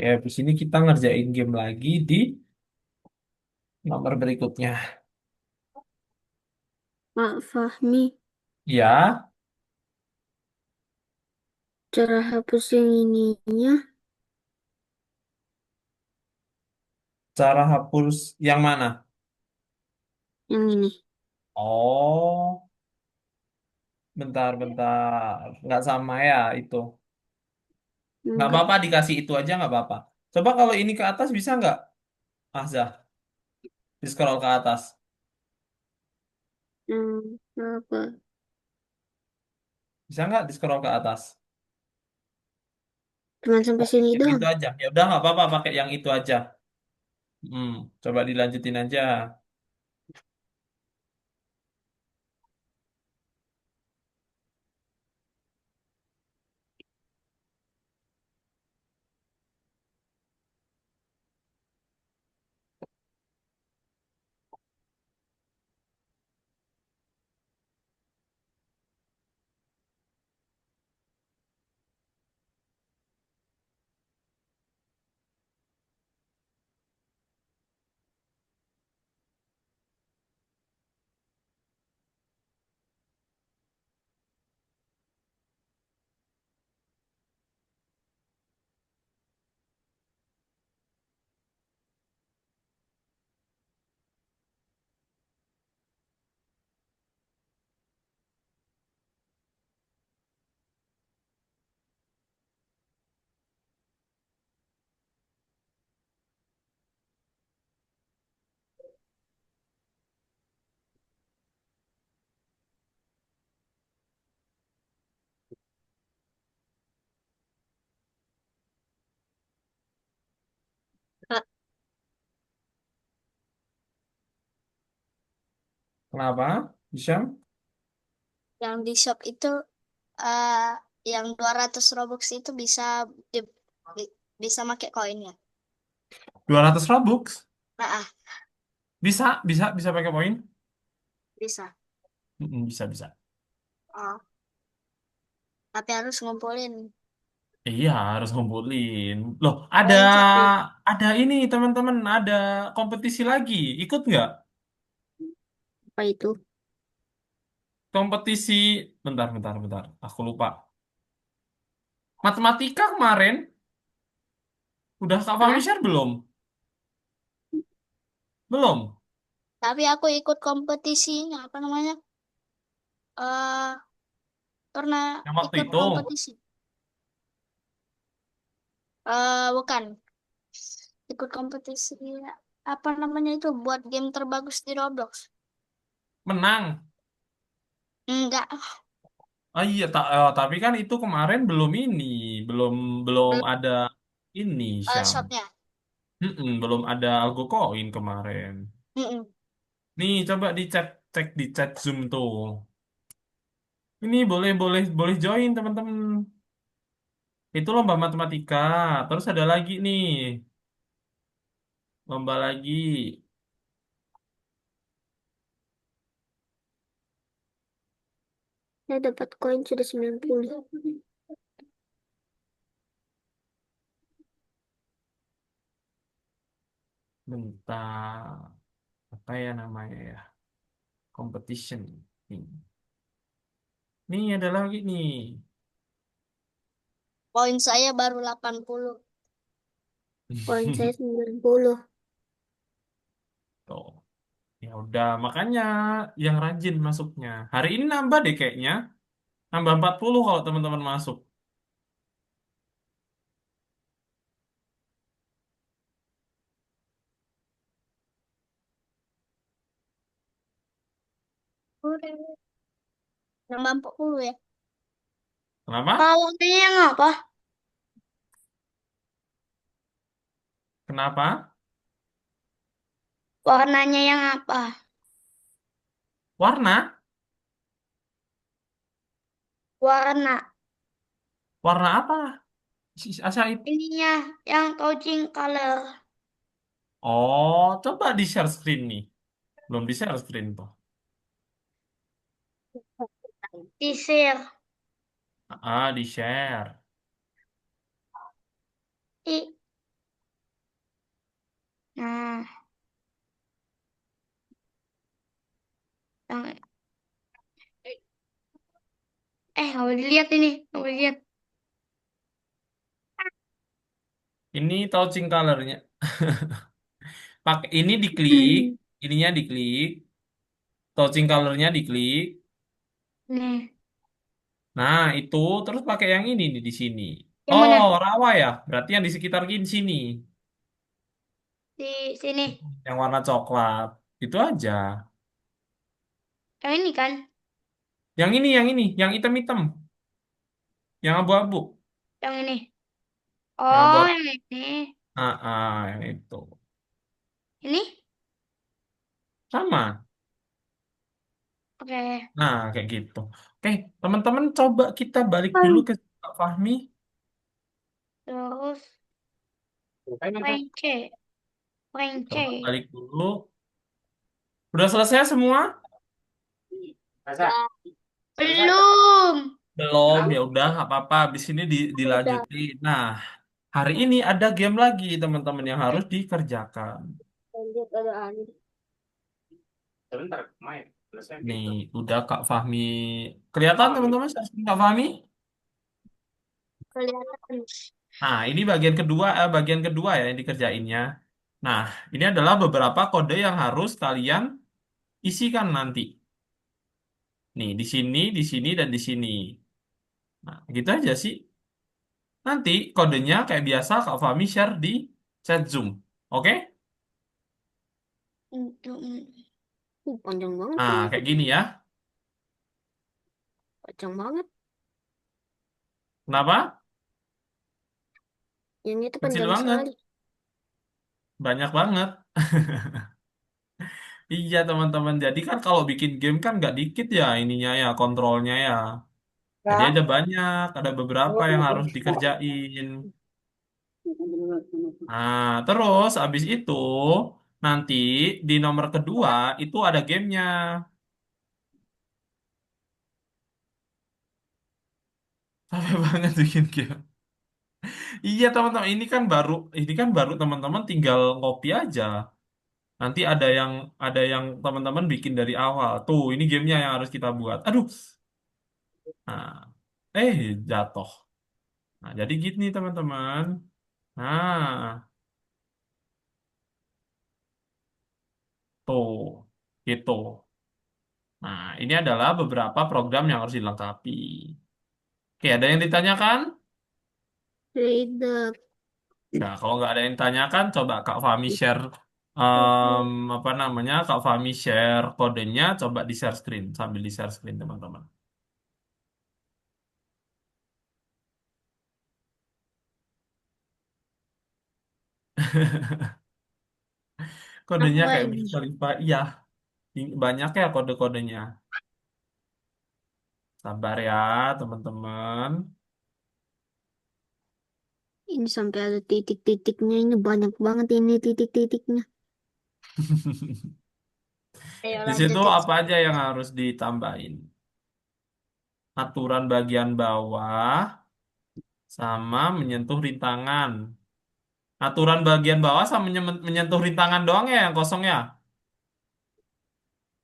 Ya, habis ini kita ngerjain game lagi di nomor berikutnya. Pak Fahmi, Ya, cara hapus yang ininya, cara hapus yang mana? yang ini. Oh, bentar-bentar. Nggak sama ya itu. Nggak Enggak. apa-apa, dikasih itu aja nggak apa-apa. Coba kalau ini ke atas bisa nggak, Ahzah? Di scroll ke atas. Apa? Bisa nggak di scroll ke atas? Cuman sampai Oh, sini yang itu doang. aja. Ya udah nggak apa-apa, pakai yang itu aja. Coba dilanjutin aja. Kak, Kenapa? Bisa? yang di shop itu eh yang 200 Robux itu di- bisa pakai koinnya. 200 Robux? Nah, Bisa, bisa pakai poin? bisa. Bisa, bisa. Oh, tapi harus ngumpulin Iya, harus ngumpulin. Loh, ada koin satu. ada ini teman-teman, ada kompetisi lagi. Ikut nggak? Apa itu? Kompetisi, bentar. Aku lupa. Matematika kemarin, udah Kak Fahmi Hah? share belum? Belum. Tapi aku ikut kompetisi, apa namanya? eh Pernah Yang waktu ikut itu. kompetisi. Bukan. Ikut kompetisi apa namanya itu buat game terbagus di Roblox. Menang. Enggak, Oh iya, tapi kan itu kemarin belum ini, belum belum belum ada ini, Syam. shopnya. Belum ada algo koin kemarin. Mm-mm. Nih, coba cek di chat Zoom tuh. Ini boleh boleh boleh join teman-teman. Itu lomba matematika. Terus ada lagi nih, lomba lagi. Saya dapat koin sudah 90. Bentar, apa ya namanya ya? Competition. Nih, nih ada lagi nih. Poin saya baru 80. Poin saya 90. Tuh. Ya udah, makanya yang rajin masuknya. Hari ini nambah deh kayaknya. Nambah 40 kalau teman-teman masuk. Nambah 40 ya. Kenapa? Kalau ini yang apa? Kenapa? Warnanya yang apa? Warna? Warna. Warna apa? Asyik. Ininya yang touching color. Oh, coba di share screen nih. Belum di share screen tuh. T-shirt. Ah, di share. I. Nah, yang nggak boleh dilihat ini, nggak boleh lihat. Ini touching colornya. Pakai ini diklik, ininya diklik, touching colornya diklik. Nih, Nah, itu terus pakai yang ini nih di sini. yang Oh, mana? rawa ya. Berarti yang di sekitar sini. Di sini. Yang warna coklat. Itu aja. Yang ini kan? Yang hitam-hitam, yang abu-abu, Yang ini. yang Oh, abu-abu. yang ini. Yang itu. Ini? Sama. Oke. Nah, kayak gitu. Oke, teman-teman coba kita balik dulu Hmm. ke Kak Fahmi. Terus rank C. Rank Coba C. balik dulu. Udah selesai semua? Belum. Belum, ya udah nggak apa-apa. Habis ini Udah. dilanjutin. Nah, hari ini ada game lagi teman-teman yang harus dikerjakan. Lanjut ada Ani. Nih, udah Kak Fahmi. Kelihatan teman-teman Kak Fahmi? Kelihatan. Nah, ini bagian kedua ya yang dikerjainnya. Nah, ini adalah beberapa kode yang harus kalian isikan nanti. Nih, di sini, dan di sini. Nah, gitu aja sih. Nanti kodenya kayak biasa Kak Fahmi share di chat Zoom. Oke? Panjang banget Nah, ini. kayak gini ya. Panjang banget. Kenapa? Yang itu Kecil panjang banget. sekali. Banyak banget. Iya, teman-teman. Jadi kan kalau bikin game kan nggak dikit ya ininya ya, kontrolnya ya. Jadi ada banyak, ada beberapa yang harus dikerjain. Nah, terus abis itu nanti di nomor kedua itu ada gamenya. Capek banget bikin game. Iya teman-teman, ini kan baru teman-teman tinggal ngopi aja. Nanti ada yang teman-teman bikin dari awal. Tuh, ini gamenya yang harus kita buat. Aduh. Nah, jatuh. Nah, jadi gini teman-teman. Nah, tuh, gitu. Nah, ini adalah beberapa program yang harus dilengkapi. Oke, ada yang ditanyakan? Reader. Nah, kalau nggak ada yang ditanyakan, coba Kak Fahmi share apa namanya? Kak Fahmi share kodenya, coba di share screen sambil di share screen teman-teman. Kodenya Apa kayak Wiz ini? Khalifa. Iya, banyak ya kode-kodenya. Sabar ya, teman-teman. Ini sampai ada titik-titiknya. Ini banyak banget ini titik-titiknya. Ayo Di situ lanjut ya. apa aja yang harus ditambahin? Aturan bagian bawah sama menyentuh rintangan. Aturan bagian bawah sama menyentuh rintangan doang ya yang kosong ya?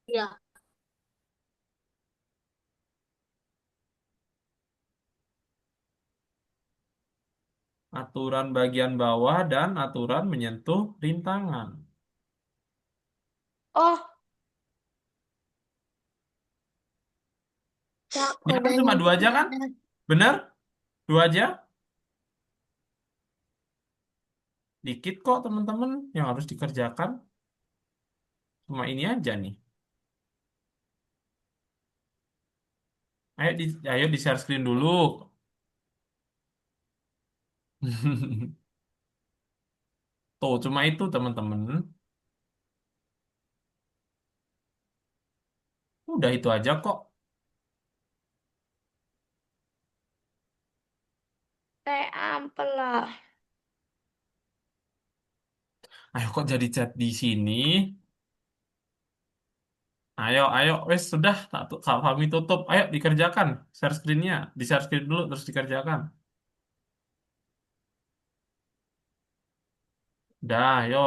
Iya. Aturan bagian bawah dan aturan menyentuh rintangan. Oh, Ya, Ya kan kodenya cuma dua aja nggak kan? ada. Bener? Dua aja? Dikit kok teman-teman yang harus dikerjakan. Cuma ini aja nih. Ayo di share screen dulu. Tuh, cuma itu teman-teman. Udah itu aja kok. kayak ampel lah. Ayo kok jadi chat di sini. Ayo, wes sudah Kak Fahmi tutup. Ayo dikerjakan share screen-nya. Di share screen dulu terus dikerjakan. Udah, yo,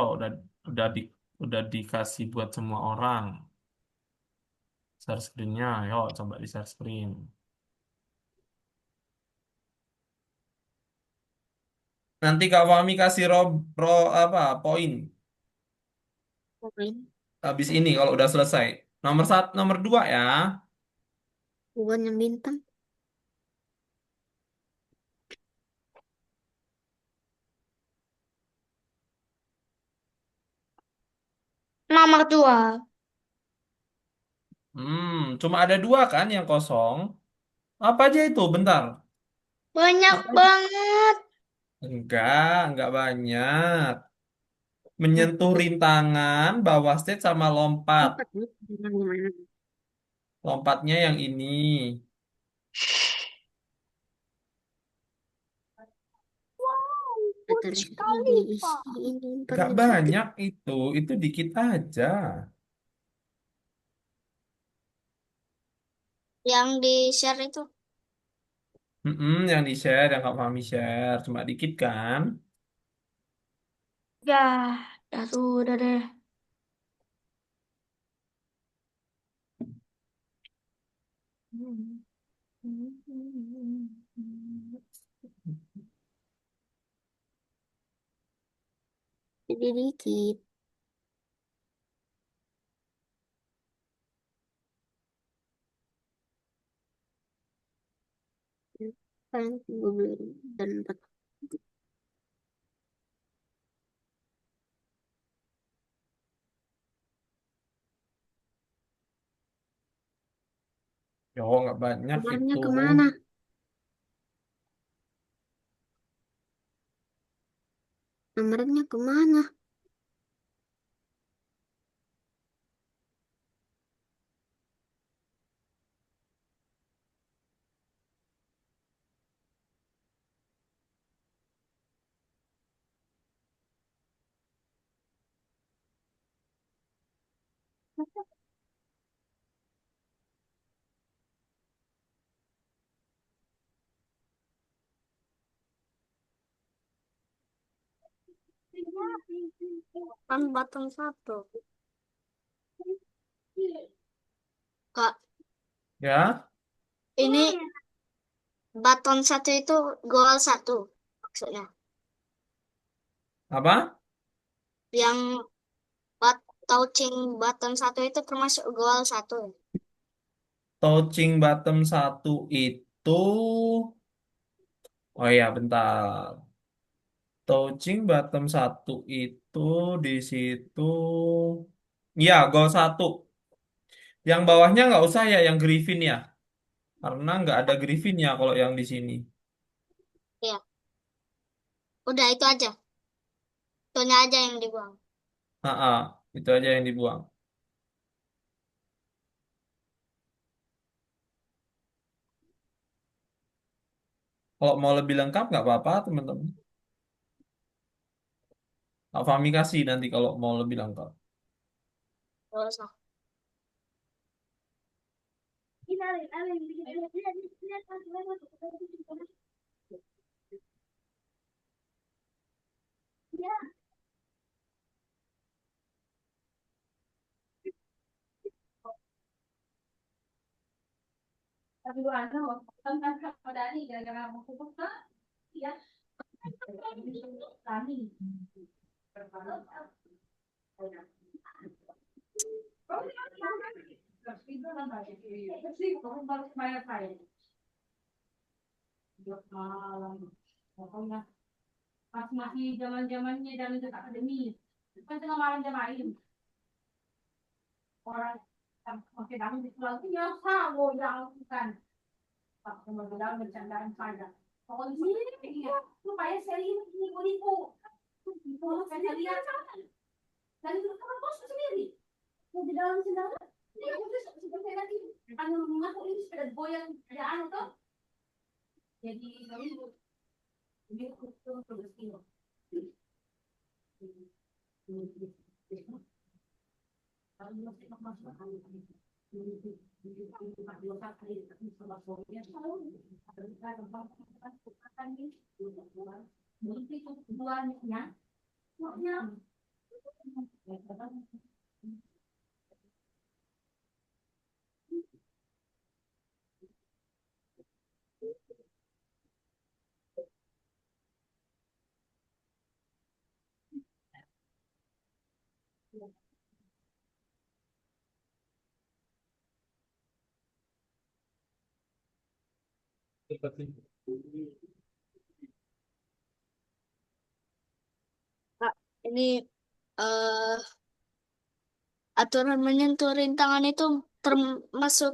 udah di udah dikasih buat semua orang. Share screen-nya, yo coba di share screen. Nanti Kak Fahmi kasih apa poin Poin. habis ini kalau udah selesai. Nomor satu, nomor dua ya. Bukan yang bintang. Nomor 2. Cuma ada dua kan yang kosong. Apa aja itu? Bentar. Banyak Apa aja? banget. Enggak banyak. Nah, Menyentuh rintangan, bawah stage sama lompat. empat nih. Gimana? Lompatnya yang ini. Terus diisi ini Enggak empat titik. banyak itu dikit aja. Yang di share itu. Yang di share, yang Kak Fahmi share, cuma dikit kan? Ya, ya sudah deh. Jadi dikit. Kan gue belum dan empat. Yo, nggak banyak Nomornya itu. kemana? Nomornya kemana? Kan button satu. Kak, Ya, ini button satu itu goal satu. Maksudnya. apa? Yang touching button satu itu termasuk goal satu. Touching bottom satu itu. Oh iya, bentar. Touching bottom satu itu di situ. Iya, goal satu. Yang bawahnya nggak usah ya, yang Griffin ya. Karena nggak ada Griffin ya kalau yang di sini. Ya, udah itu aja. Itunya aja yang dibuang. Itu aja yang dibuang. Kalau mau lebih lengkap nggak apa-apa, teman-teman. Kak Fahmi kasih nanti kalau mau lebih lengkap. Terus, Kak, ini eh aturan menyentuh rintangan itu termasuk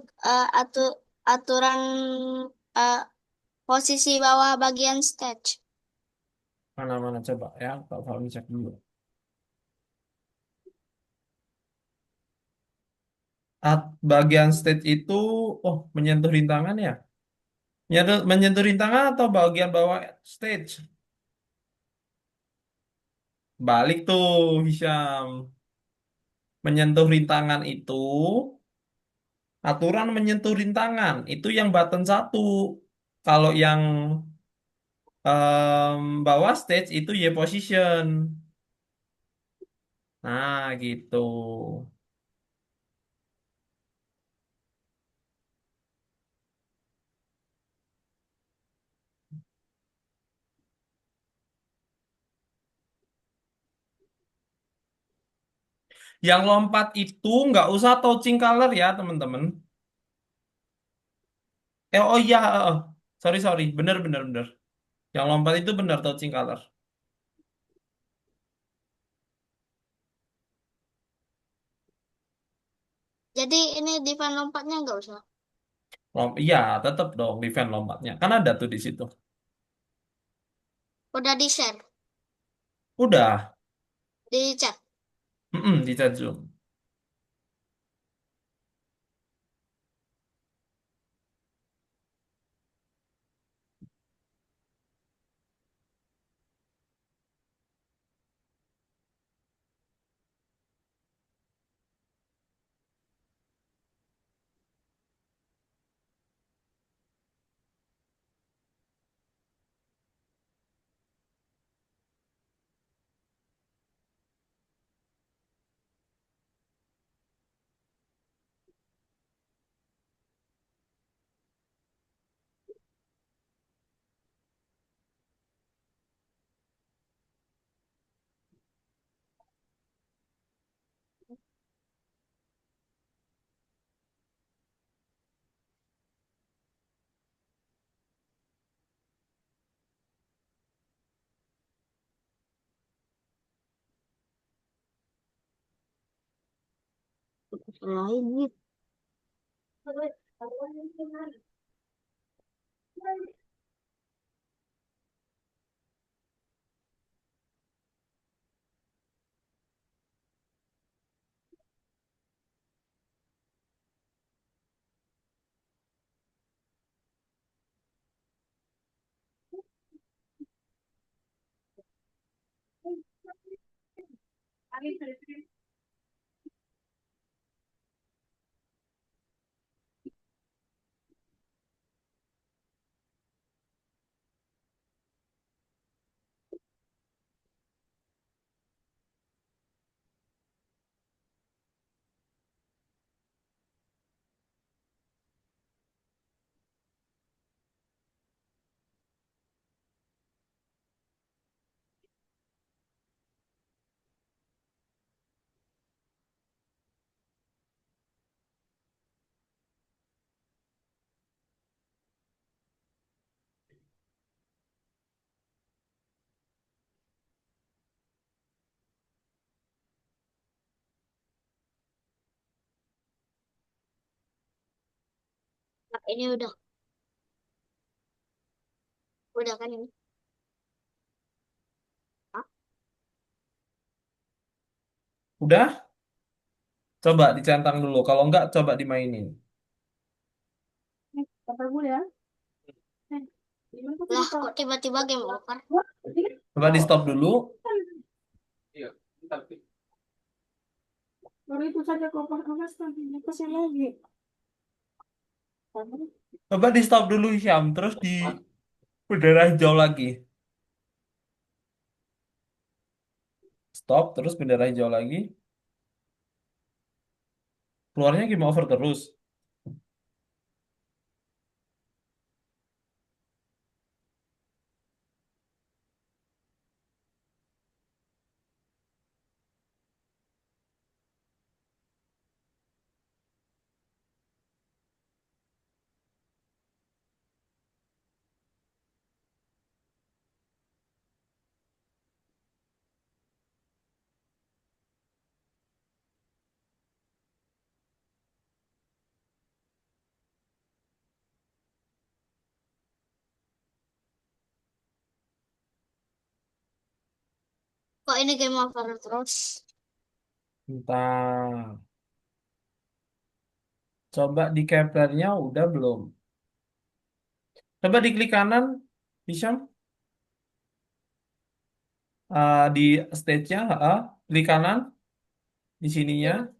aturan eh, posisi bawah bagian stage. Mana-mana coba ya, Kak Fahmi cek dulu. Bagian stage itu, oh menyentuh rintangan ya? Menyentuh rintangan atau bagian bawah stage? Balik tuh, Hisham. Menyentuh rintangan itu, aturan menyentuh rintangan, itu yang button satu. Kalau yang bawah stage itu Y position. Nah, gitu. Yang lompat itu nggak usah touching color ya, teman-teman. Oh iya, sorry sorry, bener bener bener. Yang lompat itu bener touching color. Jadi ini defend lompatnya nggak usah. Iya, tetap dong defend lompatnya. Kan ada tuh di situ. Udah di share Udah, di chat. di chat Zoom. Lain nih. Nah, ini udah kan ini. Hah? Udah? Coba dicentang dulu. Kalau enggak, coba dimainin. Lah, kok tiba-tiba game over? Coba di stop dulu. Coba di stop dulu, Syam. Terus di bendera hijau lagi. Stop, terus bendera hijau lagi. Keluarnya game over terus. Kok ini game over terus? Entah. Coba di capture-nya udah belum? Coba diklik kanan, Hisham. Di stage-nya, klik kanan di sininya. Iya.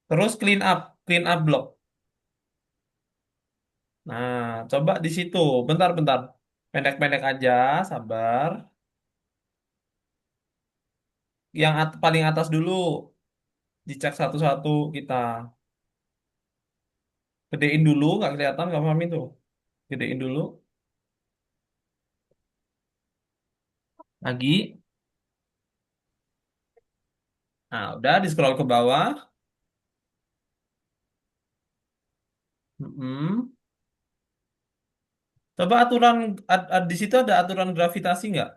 Terus clean up block. Nah, coba di situ. Bentar. Pendek-pendek aja, sabar. Yang paling atas dulu, dicek satu-satu kita. Gedein dulu, nggak kelihatan, nggak paham itu. Gedein dulu. Lagi. Nah, udah di scroll ke bawah. Mm-mm. Coba aturan, di situ ada aturan gravitasi nggak?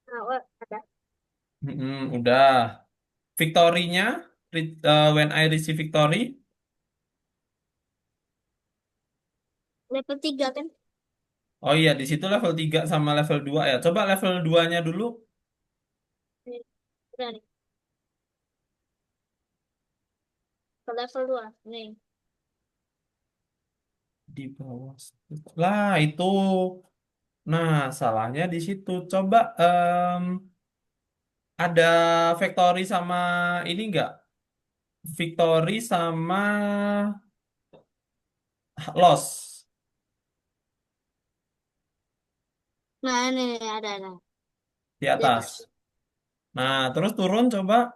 Nah, oh, ada. Udah. Victory-nya, when I receive victory. Level 3 kan? Oh iya, di situ level 3 sama level 2 ya. Coba level 2-nya dulu Nih, udah nih. Ke level 2. Nih. di bawah. Lah, itu. Nah, salahnya di situ. Coba ada Victory sama ini enggak? Victory sama Loss Nah, ini nih, ada. di Di atas. atas. Nah, terus turun coba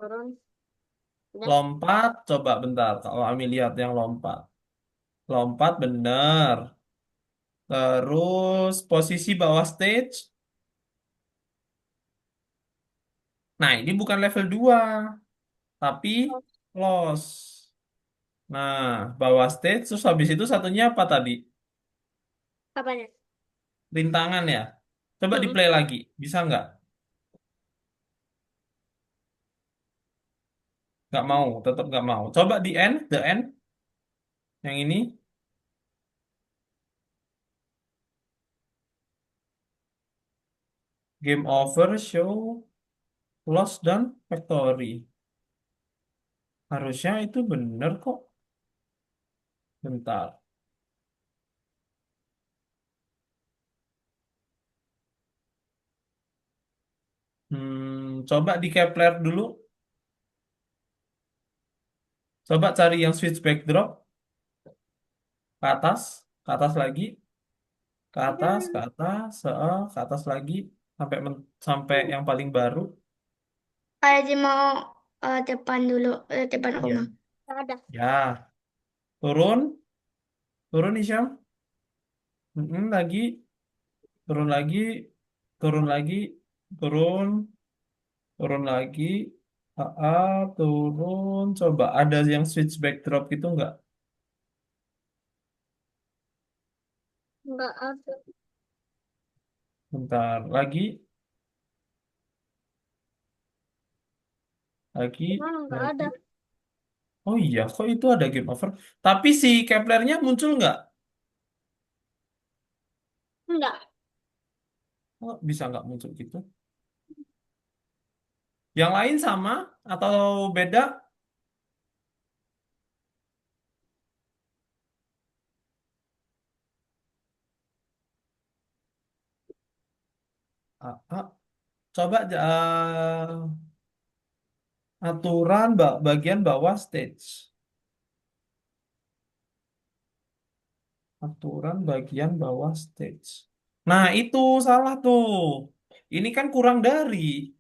Turun. Udah. lompat. Coba bentar. Kalau Ami lihat yang lompat. Lompat bener. Terus posisi bawah stage. Nah, ini bukan level 2 tapi Oh, Loss. Nah, bawah stage. Terus habis itu satunya apa tadi? apanya? Rintangan ya. Coba di Mm-mm. play lagi. Bisa nggak? Nggak mau. Tetap nggak mau. Coba di end. The end. Yang ini. Game over. Show. Loss dan Factory. Harusnya itu bener kok. Bentar. Coba di Kepler dulu. Coba cari yang switch backdrop ke atas lagi, ke atas lagi sampai sampai yang paling baru. Kayak Ji mau depan dulu, depan Iya. rumah. Nggak ada. Ya, turun, turun Isyam. Lagi, turun lagi, turun lagi, turun, turun lagi. Turun. Coba ada yang switch backdrop gitu nggak? Nggak ada. Bentar, lagi, Gimana nggak lagi. ada? Oh iya, kok itu ada game over? Tapi si Keplernya muncul nggak? Nggak. Oh, bisa nggak muncul gitu? Yang lain sama atau beda? Ah, ah. Coba aturan bagian bawah stage. Aturan bagian bawah stage. Nah, itu salah tuh. Ini kan kurang dari,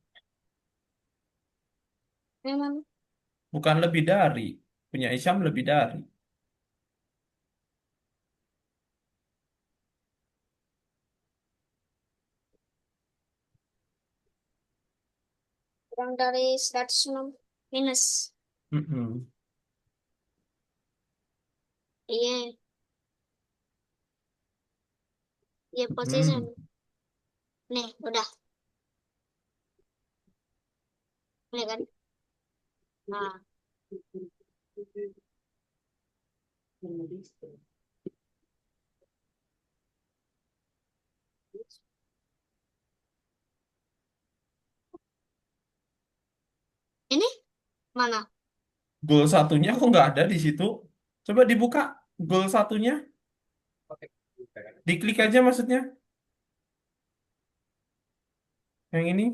Memang bukan lebih dari. Punya Isyam lebih dari. kurang dari 106 minus. Mm-mm. Iya, iya position. Mm. Nih, udah. Nih kan. Nah, ini mana? Goal satunya kok nggak ada di situ? Coba dibuka goal satunya. Diklik aja maksudnya. Yang ini.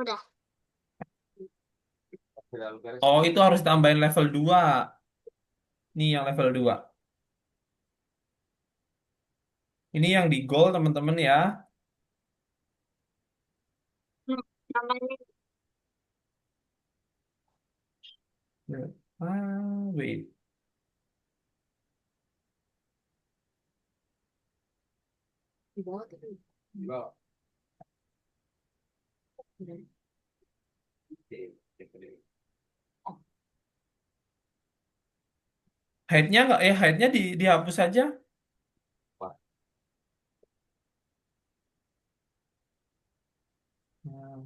Udah. Oh, itu harus tambahin level 2. Nih yang level 2. Ini yang di goal teman-teman ya. Namanya Wait. Hide-nya nggak, hide-nya dihapus aja. Nah,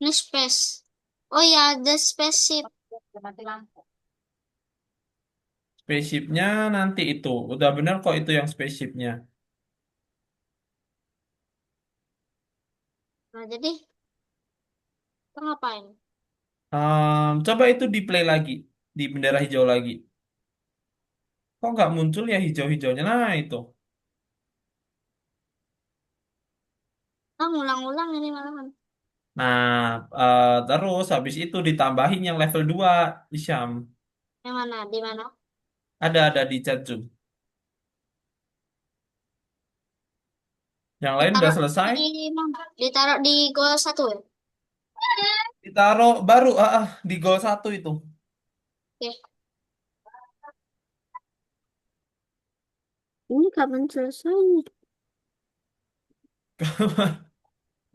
ini space. Oh ya, ada spaceship. spaceship-nya nanti itu. Udah bener kok itu yang spaceship-nya. Nah, jadi kita ngapain? Coba itu di play lagi. Di bendera hijau lagi. Kok nggak muncul ya hijau-hijaunya? Nah, itu. Ah, ngulang-ulang ini malahan. Nah, terus habis itu ditambahin yang level 2 Isyam. Yang mana? Di mana? Ada di chat Zoom. Yang lain udah Ditaruh selesai. di mana? Ditaruh di goal 1 ya? Ditaruh baru di goal 1 itu. Oke. Ini kapan selesai?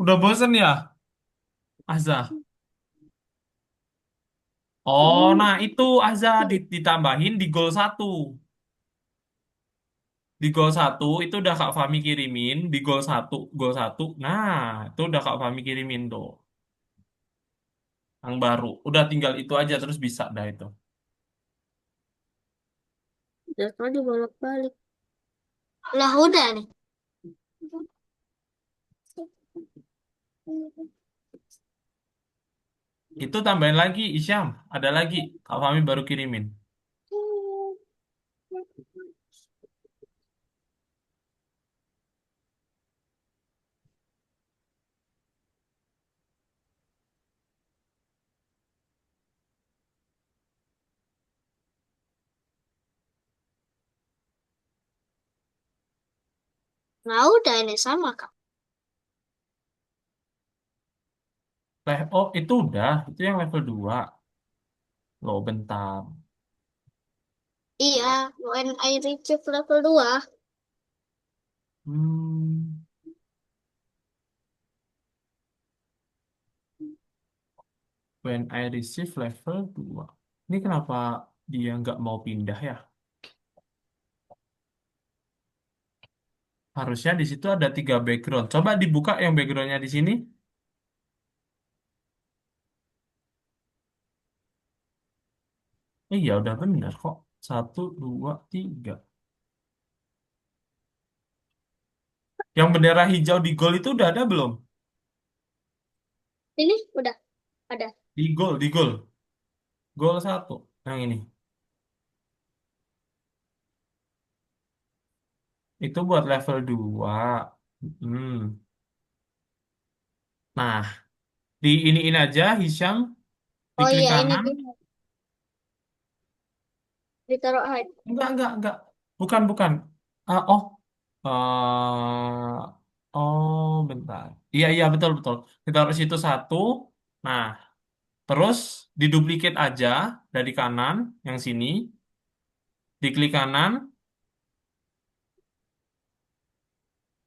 Udah bosen ya, Azza? Oh, Ini nah itu Azza ditambahin di goal 1. Di goal 1 itu udah Kak Fahmi kirimin. Di goal satu. Nah, itu udah Kak Fahmi kirimin tuh. Yang baru. Udah tinggal itu aja terus bisa dah itu. udah kali bolak-balik. Lah udah nih. Itu tambahin lagi, Isyam. Ada lagi. Kak Fahmi baru kirimin. Nah, udah ini sama, Kak. Oh, itu udah. Itu yang level 2. Loh, bentar. Iya, when I retrieve level 2. Hmm, when I receive level 2. Ini kenapa dia nggak mau pindah ya? Harusnya di situ ada 3 background. Coba dibuka yang backgroundnya di sini. Iya, udah bener kok. Satu, dua, tiga. Yang bendera hijau di goal itu udah ada belum? Ini udah ada. Di goal, di goal. Goal satu. Yang ini. Itu buat level 2. Hmm. Nah, di iniin aja, Hisham. Di Oh klik iya, ini kanan. dia. Ditaruh hide. Enggak. Bukan, bukan. Oh. Bentar. Iya, betul. Ditaruh situ satu. Nah, terus diduplicate aja dari kanan, yang sini. Diklik kanan,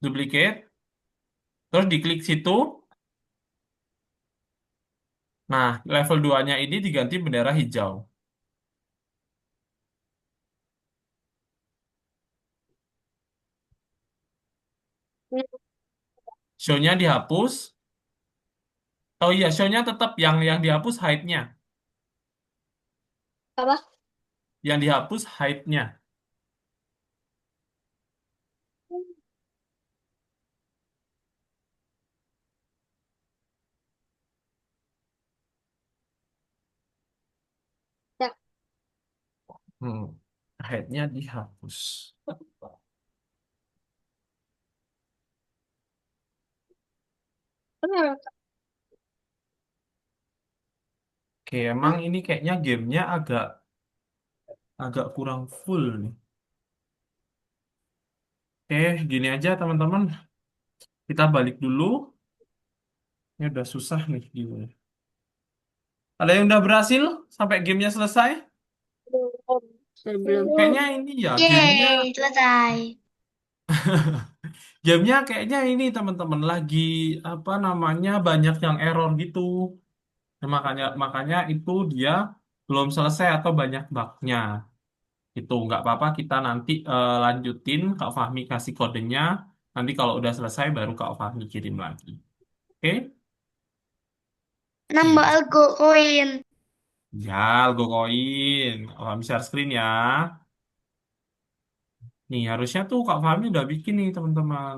duplicate. Terus diklik situ. Nah, level 2-nya ini diganti bendera hijau. Ini Show-nya dihapus. Oh iya, show-nya tetap yang dihapus height-nya. apa? Yang dihapus height-nya. Ya, Hmm. Height-nya dihapus. benar. Oke, emang ini kayaknya gamenya agak agak kurang full nih. Oke, gini aja teman-teman. Kita balik dulu. Ini udah susah nih gini. Ada yang udah berhasil sampai gamenya selesai? Sebelum. Kayaknya ini ya gamenya Yeay, selesai. gamenya kayaknya ini teman-teman lagi apa namanya banyak yang error gitu. Nah, makanya itu dia belum selesai atau banyak bugnya. Itu nggak apa-apa kita nanti lanjutin Kak Fahmi kasih kodenya. Nanti kalau udah selesai baru Kak Fahmi kirim lagi. Oke? Nambah Oke. algo koin. Ya, Algo koin. Kak Fahmi share screen ya. Nih, harusnya tuh Kak Fahmi udah bikin nih teman-teman.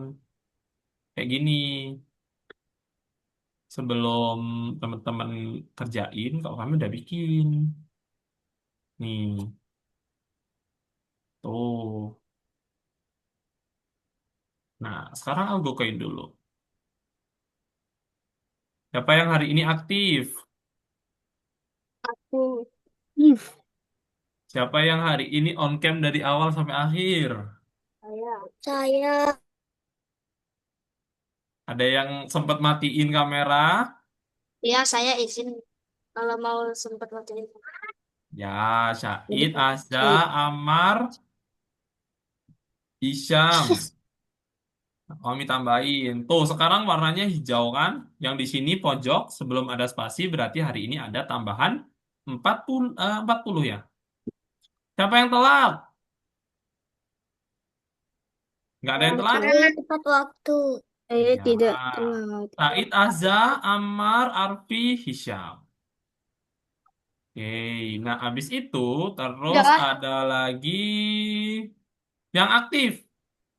Kayak gini. Sebelum teman-teman kerjain, Kak Fahmi udah bikin. Nih, tuh. Nah, sekarang Algo koin dulu. Siapa yang hari ini aktif? Aku. Ih, Siapa yang hari ini on cam dari awal sampai akhir? Saya. Ada yang sempat matiin kamera? Ya, saya izin kalau mau sempat waktu itu. Ya, jadi Syahid, Azza, si Ammar, Isyam. Kami tambahin. Tuh, sekarang warnanya hijau kan? Yang di sini pojok sebelum ada spasi berarti hari ini ada tambahan 40 ya. Siapa yang telat? Nggak ada yang telat? Saya tepat waktu. saya Ya. tidak telat. Said, Azza, Ammar, Arfi, Hisyam. Oke, nah habis itu Udah terus kah? ada lagi yang aktif.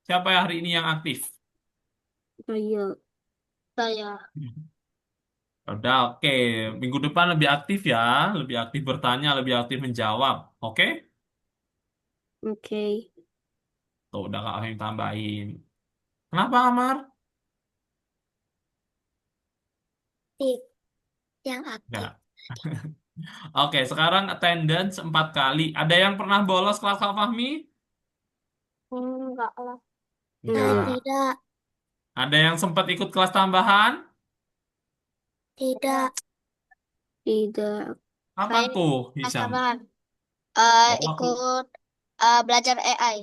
Siapa yang hari ini yang aktif? Saya Saya. Udah, oke. Minggu depan lebih aktif ya. Lebih aktif bertanya, lebih aktif menjawab. Oke? Oke. Tuh, udah Kak Fahmi tambahin. Kenapa, Amar? Yang aktif. Enggak. Oke, sekarang attendance 4 kali. Ada yang pernah bolos kelas Kak Fahmi? Enggak lah. Enggak. Tidak, Ada yang sempat ikut kelas tambahan? tidak. Tidak. Kapan Saya tuh, kelas Hisham? tambahan. Oh, aku. Ikut belajar AI.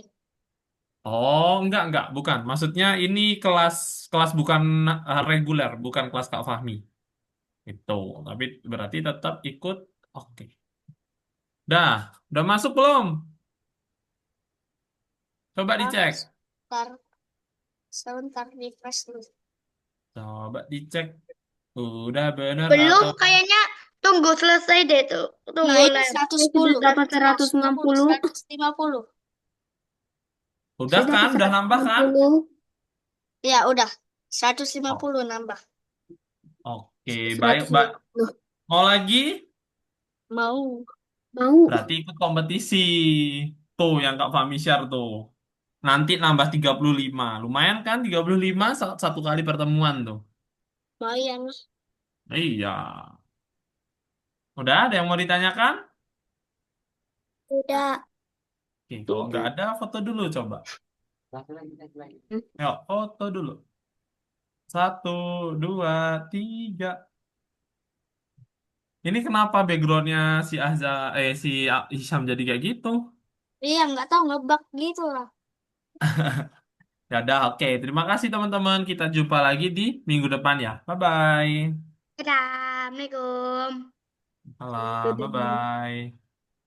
Oh, enggak, bukan. Maksudnya ini kelas kelas bukan reguler, bukan kelas Kak Fahmi. Itu. Tapi berarti tetap ikut. Oke. Udah masuk belum? Coba Ah, dicek. sebentar, sebentar refresh dulu. Coba dicek. Udah bener Belum atau kayaknya. Tunggu selesai deh tuh. Nah, Tunggu ini lab. seratus Saya sudah sepuluh, dapat 150, 160. 150. udah Saya kan? dapat Udah nambah kan? 160. Ya, udah. seratus lima Oh, puluh nambah. oke, baik, Mbak. 150. Mau lagi? Mau. Mau. Berarti ikut kompetisi. Tuh yang Kak Fahmi share tuh. Nanti nambah 35. Lumayan kan 35 satu kali pertemuan tuh. Lumayan. Iya. Udah ada yang mau ditanyakan? Tidak. Oke, kalau nggak Tidak. ada foto dulu coba. Hmm. Yuk, foto dulu. Satu, dua, tiga. Ini kenapa backgroundnya si si Hisham jadi kayak gitu? Iya, nggak tahu ngebug gitu lah. Ya udah, oke. Terima kasih teman-teman. Kita jumpa lagi di minggu depan ya. Bye-bye. Dadah. Assalamualaikum. Salam, Dadah. bye-bye.